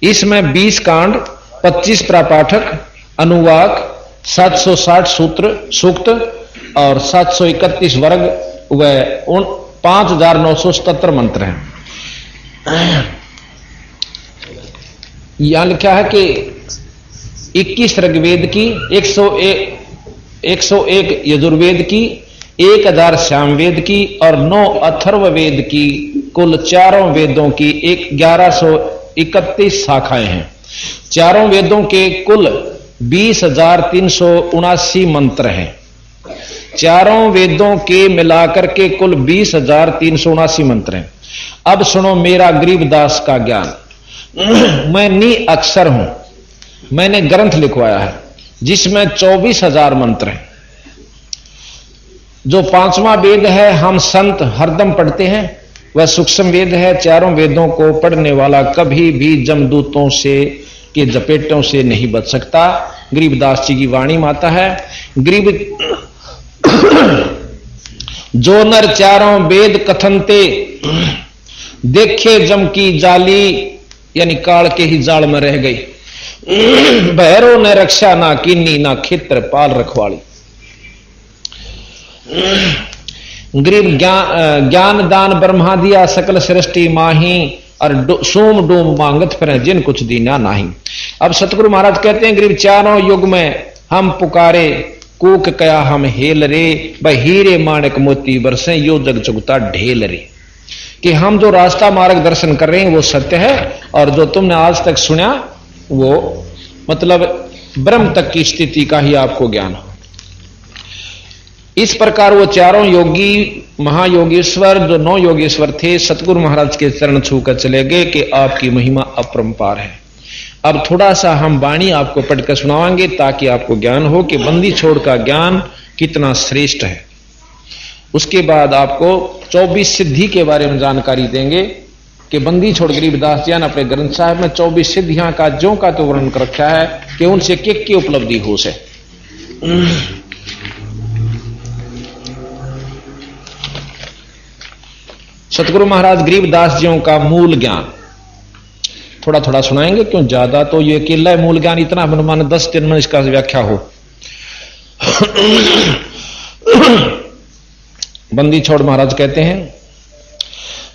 इसमें 20 कांड, 25 प्रापाठक, अनुवाक, 760 सूत्र सूक्त और 731 वर्ग व 5,977 मंत्र हैं। यहां लिखा है कि 21 ऋग्वेद की, 101 यजुर्वेद की, 1000 सामवेद की और 9 अथर्ववेद की, कुल चारों वेदों की 1131 शाखाएं हैं। चारों वेदों के कुल 20,379 मंत्र हैं। चारों वेदों के मिलाकर के कुल 20,379 मंत्र हैं। अब सुनो मेरा गरीबदास का ज्ञान। मैं निअक्षर हूं, मैंने ग्रंथ लिखवाया है जिसमें 24,000 मंत्र हैं। जो 5वां वेद है हम संत हरदम पढ़ते हैं, वह सूक्ष्म वेद है। चारों वेदों को पढ़ने वाला कभी भी जमदूतों से के जपेटों से नहीं बच सकता। गरीबदास जी की वाणी माता है, गरीब जो नर चारों वेद कथनते, देखे जम की जाली, यानी काल के ही जाल में रह गई। भैरव ने रक्षा ना कीनी, ना खेत्र पाल रखवाली। गरीब ज्ञान दान ब्रह्मा दिया, सकल सृष्टि माही, और सोम डूम मांगत फिर जिन कुछ दीना नहीं। अब सतगुरु महाराज कहते हैं, गरीब चारों युग में हम पुकारे, कूक कया हम हेल रे, भाई हीरे माणिक मोती बरसे, यो जग चुगता ढेल रे। कि हम जो रास्ता मार्गदर्शन कर रहे हैं वो सत्य है, और जो तुमने आज तक सुना वो मतलब ब्रह्म तक की स्थिति का ही आपको ज्ञान हो। इस प्रकार वो चारों योगी महायोगेश्वर, जो 9 योगेश्वर थे, सतगुरु महाराज के चरण छूकर चले गए कि आपकी महिमा अपरंपार है। अब थोड़ा सा हम वाणी आपको पढ़कर सुनावांगे ताकि आपको ज्ञान हो कि बंदी छोड़ का ज्ञान कितना श्रेष्ठ है। उसके बाद आपको 24 सिद्धि के बारे में जानकारी देंगे कि बंदी छोड़ गरीबदास जी ने अपने ग्रंथ साहब में 24 सिद्धियां का ज्यों का तो वर्णन कर रखा है कि उनसे की उपलब्धि हो से। सतगुरु महाराज गरीबदास जियों का मूल ज्ञान थोड़ा थोड़ा सुनाएंगे, क्यों ज्यादा तो ये अकेला मूल ज्ञान इतना मन 10 दिन में इसका व्याख्या हो। बंदी छोड़ महाराज कहते हैं,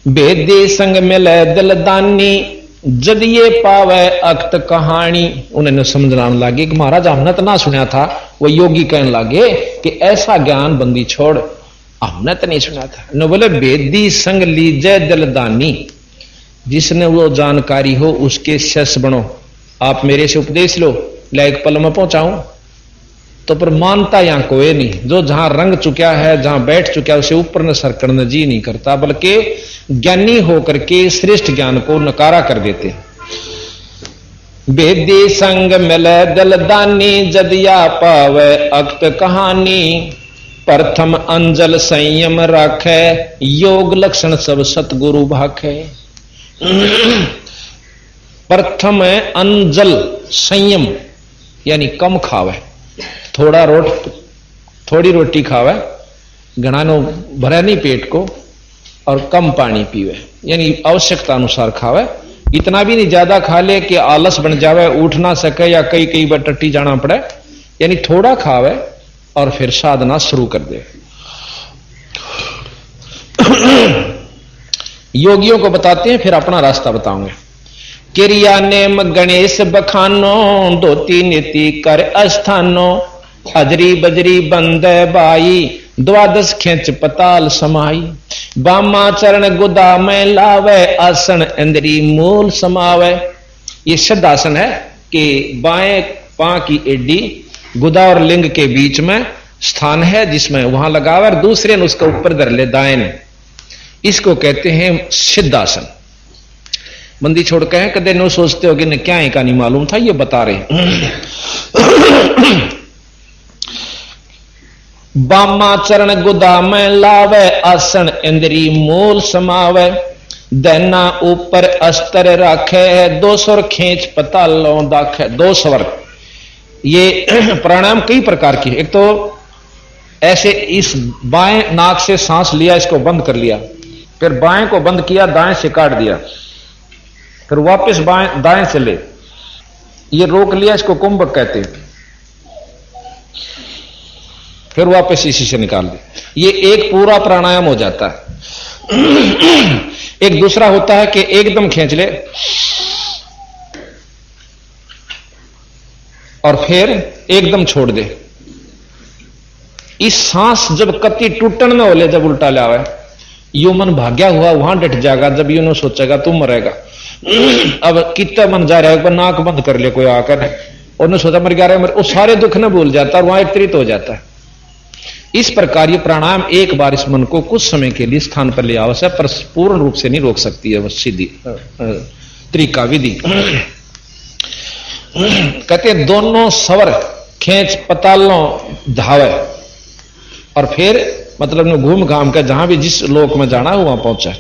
बेदे संग मिले दिलदानी, जद ये पावे अक्त कहानी। उन्हें समझना लगे कि महाराज हमने तो ना सुना था। वो योगी कहने लगे कि ऐसा ज्ञान बंदी छोड़ हमने तो नहीं सुना था। न बोले बेदी संग लीजे दिलदानी, जिसने वो जानकारी हो उसके शिष्य बनो। आप मेरे से उपदेश लो, लायक पल में पहुंचाऊं तो पर मानता यहां कोई नहीं। जो जहां रंग चुका है, जहां बैठ चुका है, उसे ऊपर न सरकण जी नहीं करता, बल्कि ज्ञानी होकर के श्रेष्ठ ज्ञान को नकारा कर देते। बेदी संग मिले दलदानी, जदिया पावे अक्त कहानी। प्रथम अंजल संयम राखे, योग लक्षण सब सतगुरु भाखे। प्रथम अंजल संयम यानी कम खावे, थोड़ी रोटी खावे, घना नो भरे नहीं पेट को, और कम पानी पीवे यानी आवश्यकता अनुसार खावे। इतना भी नहीं ज्यादा खा ले कि आलस बन जावे, उठ ना सके या कई बार टट्टी जाना पड़े। यानी थोड़ा खावे और फिर साधना शुरू कर दे। योगियों को बताते हैं, फिर अपना रास्ता बताऊंगे। क्रिया नेम गणेश बखानो, धोती नीति कर अस्थानो, हजरी बजरी बंद बाई, द्वादश खेच पताल समाई, बामा चरण गुदा में लावे, आसन इंद्री मूल समावे। ये सिद्धासन है कि बाएं पां की एडी गुदा और लिंग के बीच में स्थान है, जिसमें वहां लगावे और दूसरे ने उसके ऊपर धर ले दाएं ने, इसको कहते हैं सिद्धासन। बंदी छोड़ के हैं, कदे नो सोचते हो कि न क्या है का नहीं मालूम था, ये बता रहे। बामा चरण गुदा में लावे, आसन इंद्री मूल समावे, दैना ऊपर अस्तर राखे, दो स्वर खींच पतालों दाखे। दो स्वर, ये प्राणायाम कई प्रकार की। एक तो ऐसे इस बाएं नाक से सांस लिया, इसको बंद कर लिया, फिर बाएं को बंद किया, दाएं से काट दिया, फिर वापस बाएं दाएं से ले, ये रोक लिया, इसको कुंभक कहते हैं, फिर वापस इसी से निकाल दे। ये एक पूरा प्राणायाम हो जाता है। एक दूसरा होता है कि एकदम खींच ले और फिर एकदम छोड़ दे। इस सांस जब कति टूटन में होले, जब उल्टा ले आवे, यू मन भाग्या हुआ वहां डट जाएगा, जब यू न सोचेगा तुम मरेगा। अब कितना मन जा रहा है, एक बार नाक बंद कर ले कोई आकर, और न सोचा मर गया रहा, वो सारे दुख न भूल जाता और वहां एकत्रित हो जाता है। इस प्रकार ये प्राणायाम एक बार इस मन को कुछ समय के लिए स्थान पर ले आवश्यक, पर पूर्ण रूप से नहीं रोक सकती है, सीधी तरीका विधि। कहते हैं दोनों स्वर खींच पतालों धावे, और फिर मतलब घूम घाम कर जहां भी जिस लोक में जाना है वहां पहुंचा।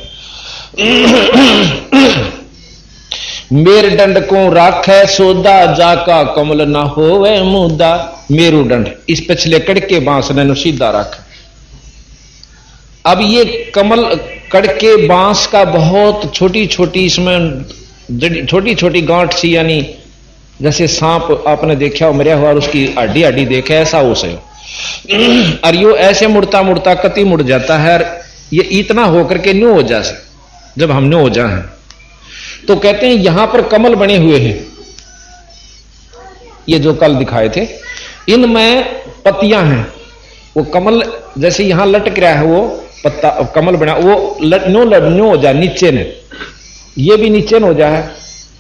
मेरुदंड को राखे सोदा, जाका कमल ना होवे मुदा। मेरुदंड, इस पिछले कड़के बांस ने सीधा रखा। अब ये कमल कड़के बांस का बहुत छोटी छोटी, इसमें छोटी छोटी गांठ सी, यानी जैसे सांप आपने देखा हो मरिया हुआ, उसकी हड्डी हड्डी देखे, ऐसा हो से। और यो ऐसे मुड़ता मुड़ता कति मुड़ जाता है, ये इतना होकर के न्यू हो जाए। जब हम न्यू हो जाए तो कहते हैं यहां पर कमल बने हुए हैं, ये जो कल दिखाए थे, इनमें पत्तियां हैं। वो कमल जैसे यहां लटक रहा है, वो पत्ता कमल बना, वो न्यू हो जाए नीचे ने, ये भी नीचे न हो जाए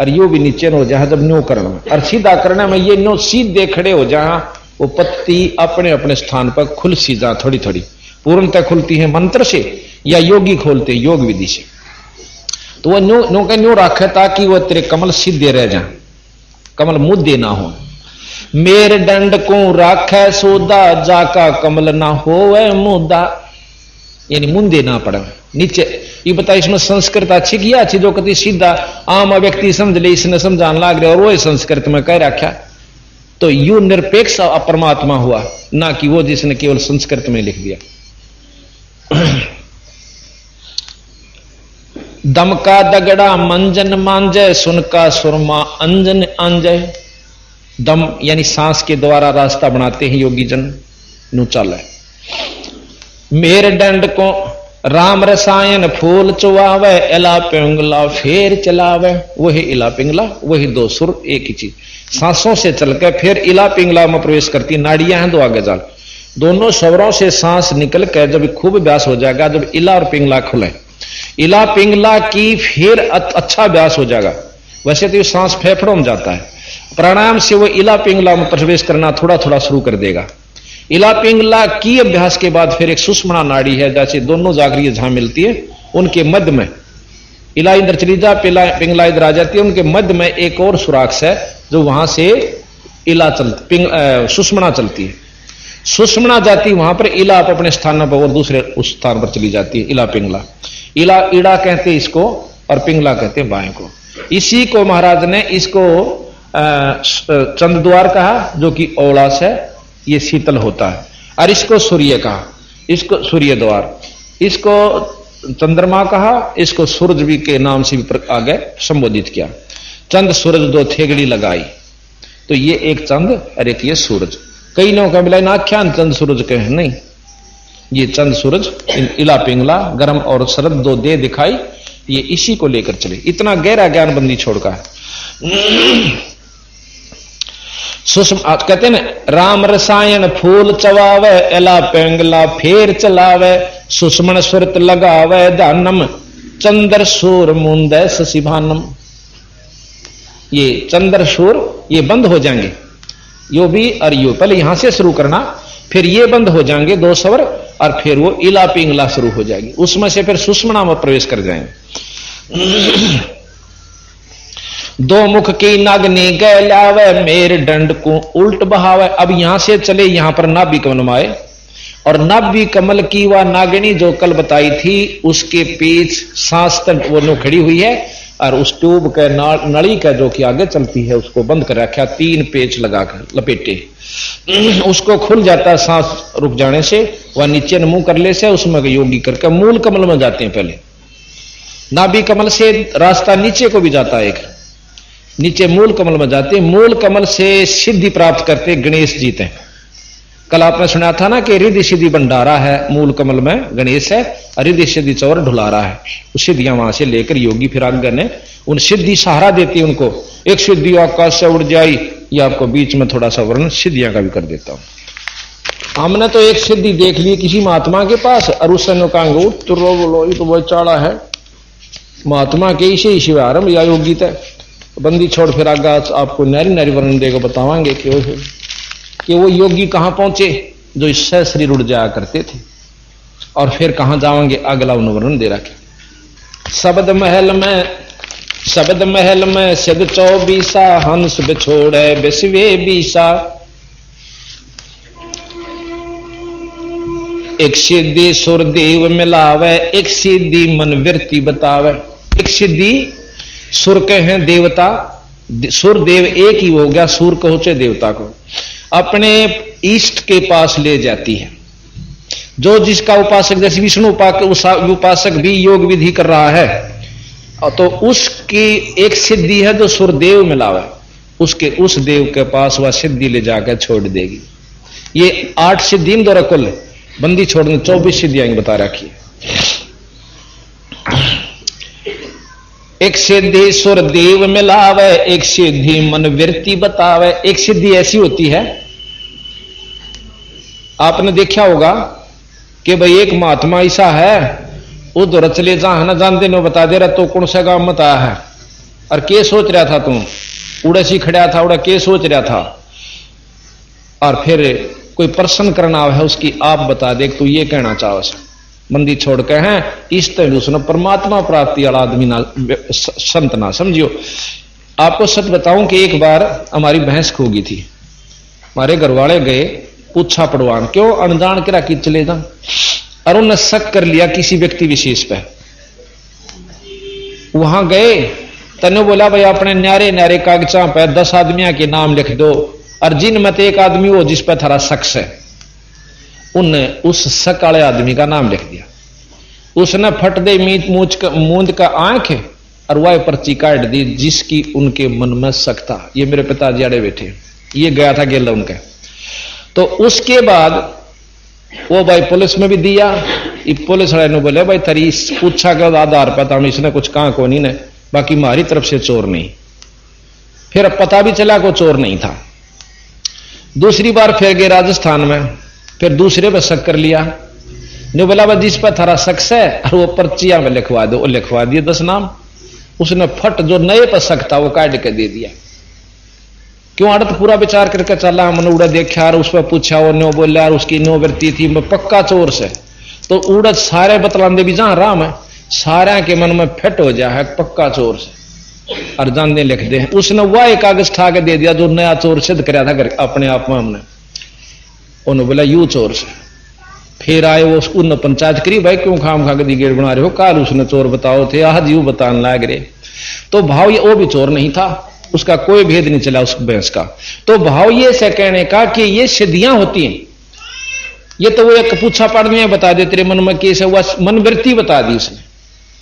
और यो भी नीचे न हो जाए। जब न्यू करना और सीधा करना में ये न्यू सीधे खड़े हो जाए, वो पत्ती अपने अपने स्थान पर खुल सी जा, थोड़ी थोड़ी पूर्णतः खुलती है मंत्र से या योगी खोलते योग विधि से। तो वो न्यू का न्यू रखे ताकि वो तेरे कमल सीधे रह जाए, कमल मुद्दे ना हो। मेरुदंड को राखे सोदा, जाका कमल ना होवे मुद्दा, यानी मुंदे ना पड़े नीचे। ये बता, इसमें संस्कृत अच्छी किया अच्छी, जो कति सीधा आम व्यक्ति समझ ले, इसने समझाने लग रहे और वो संस्कृत में कह रखा, तो यू निरपेक्ष परमात्मा हुआ, ना कि वो जिसने केवल संस्कृत में लिख दिया। दम का दगड़ा मंजन मांजे, सुन का सुरमा अंजन अंजय। दम यानी सांस के द्वारा रास्ता बनाते हैं योगी जन नु चाल। मेरुदंड को राम रसायन फूल चुआवे, इला पिंगला फेर चलावे। वही इला पिंगला, वही दो सुर एक ही चीज, सांसों से चलकर फिर इला पिंगला में प्रवेश करती। नाड़ियां हैं दो आगे जाल, दोनों स्वरों से सांस निकल कर जब खूब व्यास हो जाएगा, जब इला और पिंगला खुले, इला पिंगला की फिर अच्छा व्यास हो जाएगा। वैसे तो ये सांस फेफड़ों में जाता है, प्राणायाम से वो इला पिंगला में प्रवेश करना थोड़ा थोड़ा शुरू कर देगा। इला पिंगला की अभ्यास के बाद फिर एक सुषुम्ना नाड़ी है, जैसे दोनों जागरियां जहां मिलती है उनके मध्य में इला इधर चली जा, पिंगला इधर आ जाती है, उनके मध्य में एक और सुराख है जो वहां से इला चलती, सुषुम्ना चलती है। सुषुम्ना जाती वहां पर, इला अपने स्थान पर और दूसरे उस स्थान पर चली जाती है। इला पिंगला, इला ईड़ा कहते हैं इसको और पिंगला कहते हैं बाएं को। इसी को महाराज ने इसको चंद्रद्वार कहा, जो कि औलास है, ये शीतल होता है। और इसको सूर्य कहा, इसको सूर्य द्वार, इसको चंद्रमा कहा, इसको सूरज भी के नाम से भी आगे संबोधित किया। चंद सूरज दो थेगड़ी लगाई, तो ये एक चंद और एक ये सूरज। कई लोगों का मिला आख्यान चंद सूरज के हैं, नहीं, ये चंद सूरज इला पिंगला गर्म और शरद दो दे दिखाई, ये इसी को लेकर चले, इतना गहरा ज्ञान बंदी छोड़का है। सुषम कहते हैं ना, राम रसायन फूल चवावे, एला पेंगला फेर चलावे, सुषमण सुरत लगावे दानम, चंद्र सूर मुंदे शशिभानम। ये चंद्र सूर ये बंद हो जाएंगे, यो भी और यो, पहले यहां से शुरू करना, फिर ये बंद हो जाएंगे दो स्वर, और फिर वो इला पिंगला शुरू हो जाएगी, उसमें से फिर सुषमणा में प्रवेश कर जाएंगे। दो मुख की नागनी गैलावे, मेर दंड को उल्ट बहावे। अब यहां से चले, यहां पर नाभि कमल में आए, और नाभि कमल की वह नागिनी जो कल बताई थी, उसके पीछ सांस तक वो नो खड़ी हुई है, और उस ट्यूब के नली का जो कि आगे चलती है उसको बंद कर रखा, 3 पेच लगाकर लपेटे, उसको खुल जाता है सांस रुक जाने से, वह नीचे मुंह कर ले से, उसमें योगी करके मूल कमल में जाते हैं। पहले नाभि कमल से रास्ता नीचे को भी जाता है, एक नीचे मूल कमल में जाते, मूल कमल से सिद्धि प्राप्त करते गणेश जी थे। कल आपने सुना था ना कि रिद्धि सिद्धि भंडारा है, मूल कमल में गणेश है, और रिद्धि सिद्धि चौर ढुलारा है। उस सिद्धियां वहां से लेकर योगी फिर आगे ने उन सिद्धि सहारा देती उनको। एक सिद्धि आकाश से उड़ जाई, ये आपको बीच में थोड़ा सा वर्णन सिद्धियां का भी कर देता हूं। हमने तो एक सिद्धि देख ली किसी महात्मा के पास, और उससे कहेंगे तो बोलो ये तो वो चाड़ा है महात्मा के इसे ही शिवारंभ या योगी तय बंदी छोड़, फिर आगे आपको नारी नारी वर्णन देगा, बतावांगे कि वो योगी कहां पहुंचे जो इससे शरीर उड़ जाया करते थे, और फिर कहां जाएंगे अगला वर्णन दे रखे। शब्द महल में सिद्ध 24 हंस बिछोड़े बिस्वे 20, एक सिद्धि सुरदेव मिलावे, एक सिद्धि मन वृत्ति बतावे। एक सिद्धि सुर के हैं देवता, सुर देव एक ही हो गया, सुर कहोचे देवता को अपने इष्ट के पास ले जाती है। जो जिसका उपासक, जैसे विष्णु उपासक भी योग विधि कर रहा है, तो उसकी एक सिद्धि है जो सुरदेव मिलावे, उसके उस देव के पास वह सिद्धि ले जाकर छोड़ देगी। ये 8 सिद्धि द्वारा कुल बंदी छोड़ने 24 सिद्धियां बता रखी है। एक सिद्धि सुरदेव मिलावे, एक सिद्धि मन वृत्ति बतावे। एक सिद्धि ऐसी होती है, आपने देखा होगा कि भाई एक महात्मा ऐसा है, उधर चले जहां न जानते न बता दे रहा, तो कौन सा गांव मत आया है, और के सोच रहा था तुम, उड़ा सी खड़ा था, उड़ा के सोच रहा था, और फिर कोई प्रश्न करना है उसकी, आप बता दे तू ये कहना चाहो से मंदी छोड़ के हैं, इस तरह उसने परमात्मा प्राप्ति वाला आदमी ना संत ना समझियो। आपको सच बताऊं कि एक बार हमारी भैंस खो गई थी, हमारे घर वाले गए पूछा पड़वान, क्यों अनजान करा कि चले जा, और उन्होंने शक कर लिया किसी व्यक्ति विशेष पे। वहां गए, तने बोला भाई अपने न्यारे न्यारे कागजा पे 10 आदमियों के नाम लिख दो, और जिन मत एक आदमी हो जिस पर थारा शक है, उनने उस शक वाले आदमी का नाम लिख दिया। उसने फट दे मूंद का आंख और वह पर्ची काट दी जिसकी उनके मन में शक था। ये मेरे पिताजी आड़े बैठे, ये गया था गेला उनका। तो उसके बाद वो भाई पुलिस में भी दिया, पुलिस वाले ने बोले भाई तेरी पूछा के आधार पर हम इसने कुछ कहा को नहीं ने, बाकी हमारी तरफ से चोर नहीं। फिर पता भी चला को चोर नहीं था। दूसरी बार फिर गए राजस्थान में, फिर दूसरे पर शक कर लिया, ने बोला भाई जिस पर थारा शक है और वो पर्चियां में लिखवा दो, लिखवा दिए 10 नाम। उसने फट जो नए पर शक था वो काट के दे दिया। क्यों आड़त पूरा विचार करके चला, मैंने उड़ा देखा और उस पर पूछा, वो नो बोला और उसकी नो वृत्ति थी, मैं पक्का चोर से। तो उड़द सारे बतलांदे भी जहां राम है, सारे के मन में फिट हो जाए पक्का चोर से, और जानने लिख दे। उसने वह एक कागज ठा के दे दिया जो नया चोर सिद्ध कराया था अपने आप में हमने। उन्होंने बोला यू चोर से। फिर आए वो उन पंचायत करी, भाई क्यों खाम खा के दिगेड़ बना रहे हो, काल उसने चोर बताओ थे, आज यू बताने लाग रहे। तो भाव ये वो भी चोर नहीं था, उसका कोई भेद नहीं चला उस भैंस का। तो भाव ये से कहने का कि ये सिद्धियां होती हैं, ये तो वो एक पूछा पढ़ में बता दे तेरे मन में कैसे हुआ, मन वृत्ति बता दी उसने,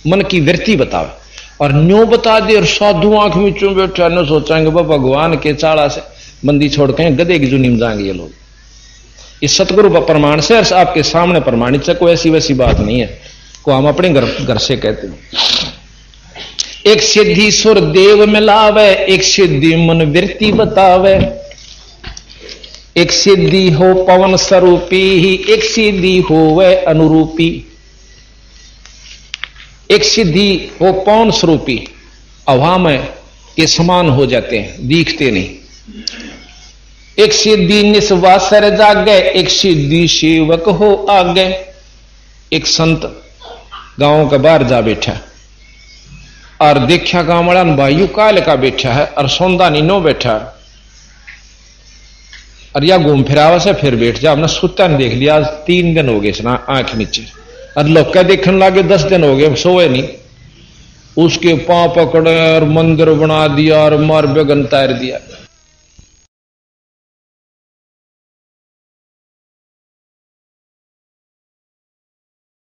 मन की वृत्ति बतावे और न्यो बता दे। और साधु आंख में चूं बैठे न सोचेंगे वह भगवान के चाड़ा से बंदी छोड़ के गधे की जुनी में जाएंगे ये लोग। इस सतगुरु प्रमाण से आपके सामने प्रमाणित है, कोई ऐसी वैसी बात नहीं है को हम अपने घर से कहते हैं। एक सिद्धि सुर देव मिलावे, एक सिद्धि मन वृत्ति बतावे। एक सिद्धि हो पवन स्वरूपी ही, एक सिद्धि हो वह अनुरूपी। एक सिद्धि हो पवन स्वरूपी, हवा में ये समान हो जाते हैं, दिखते नहीं। एक सिद्धि निस्वासर जागे, एक सिद्धि सेवक हो आगे। एक संत गांव के बाहर जा बैठा और देखा गांव वाला भाई काल का बैठा है और सौंदा नीनो बैठा और या घूम फिरावा से फिर बैठ जा। हमने सुता नहीं देख लिया, आज 3 दिन हो गए इसना आंख नीचे, और लोग क्या देखने लगे 10 दिन हो गए सोए नहीं। उसके पांव पकड़े और मंदिर बना दिया और मार बेगन तैर दिया।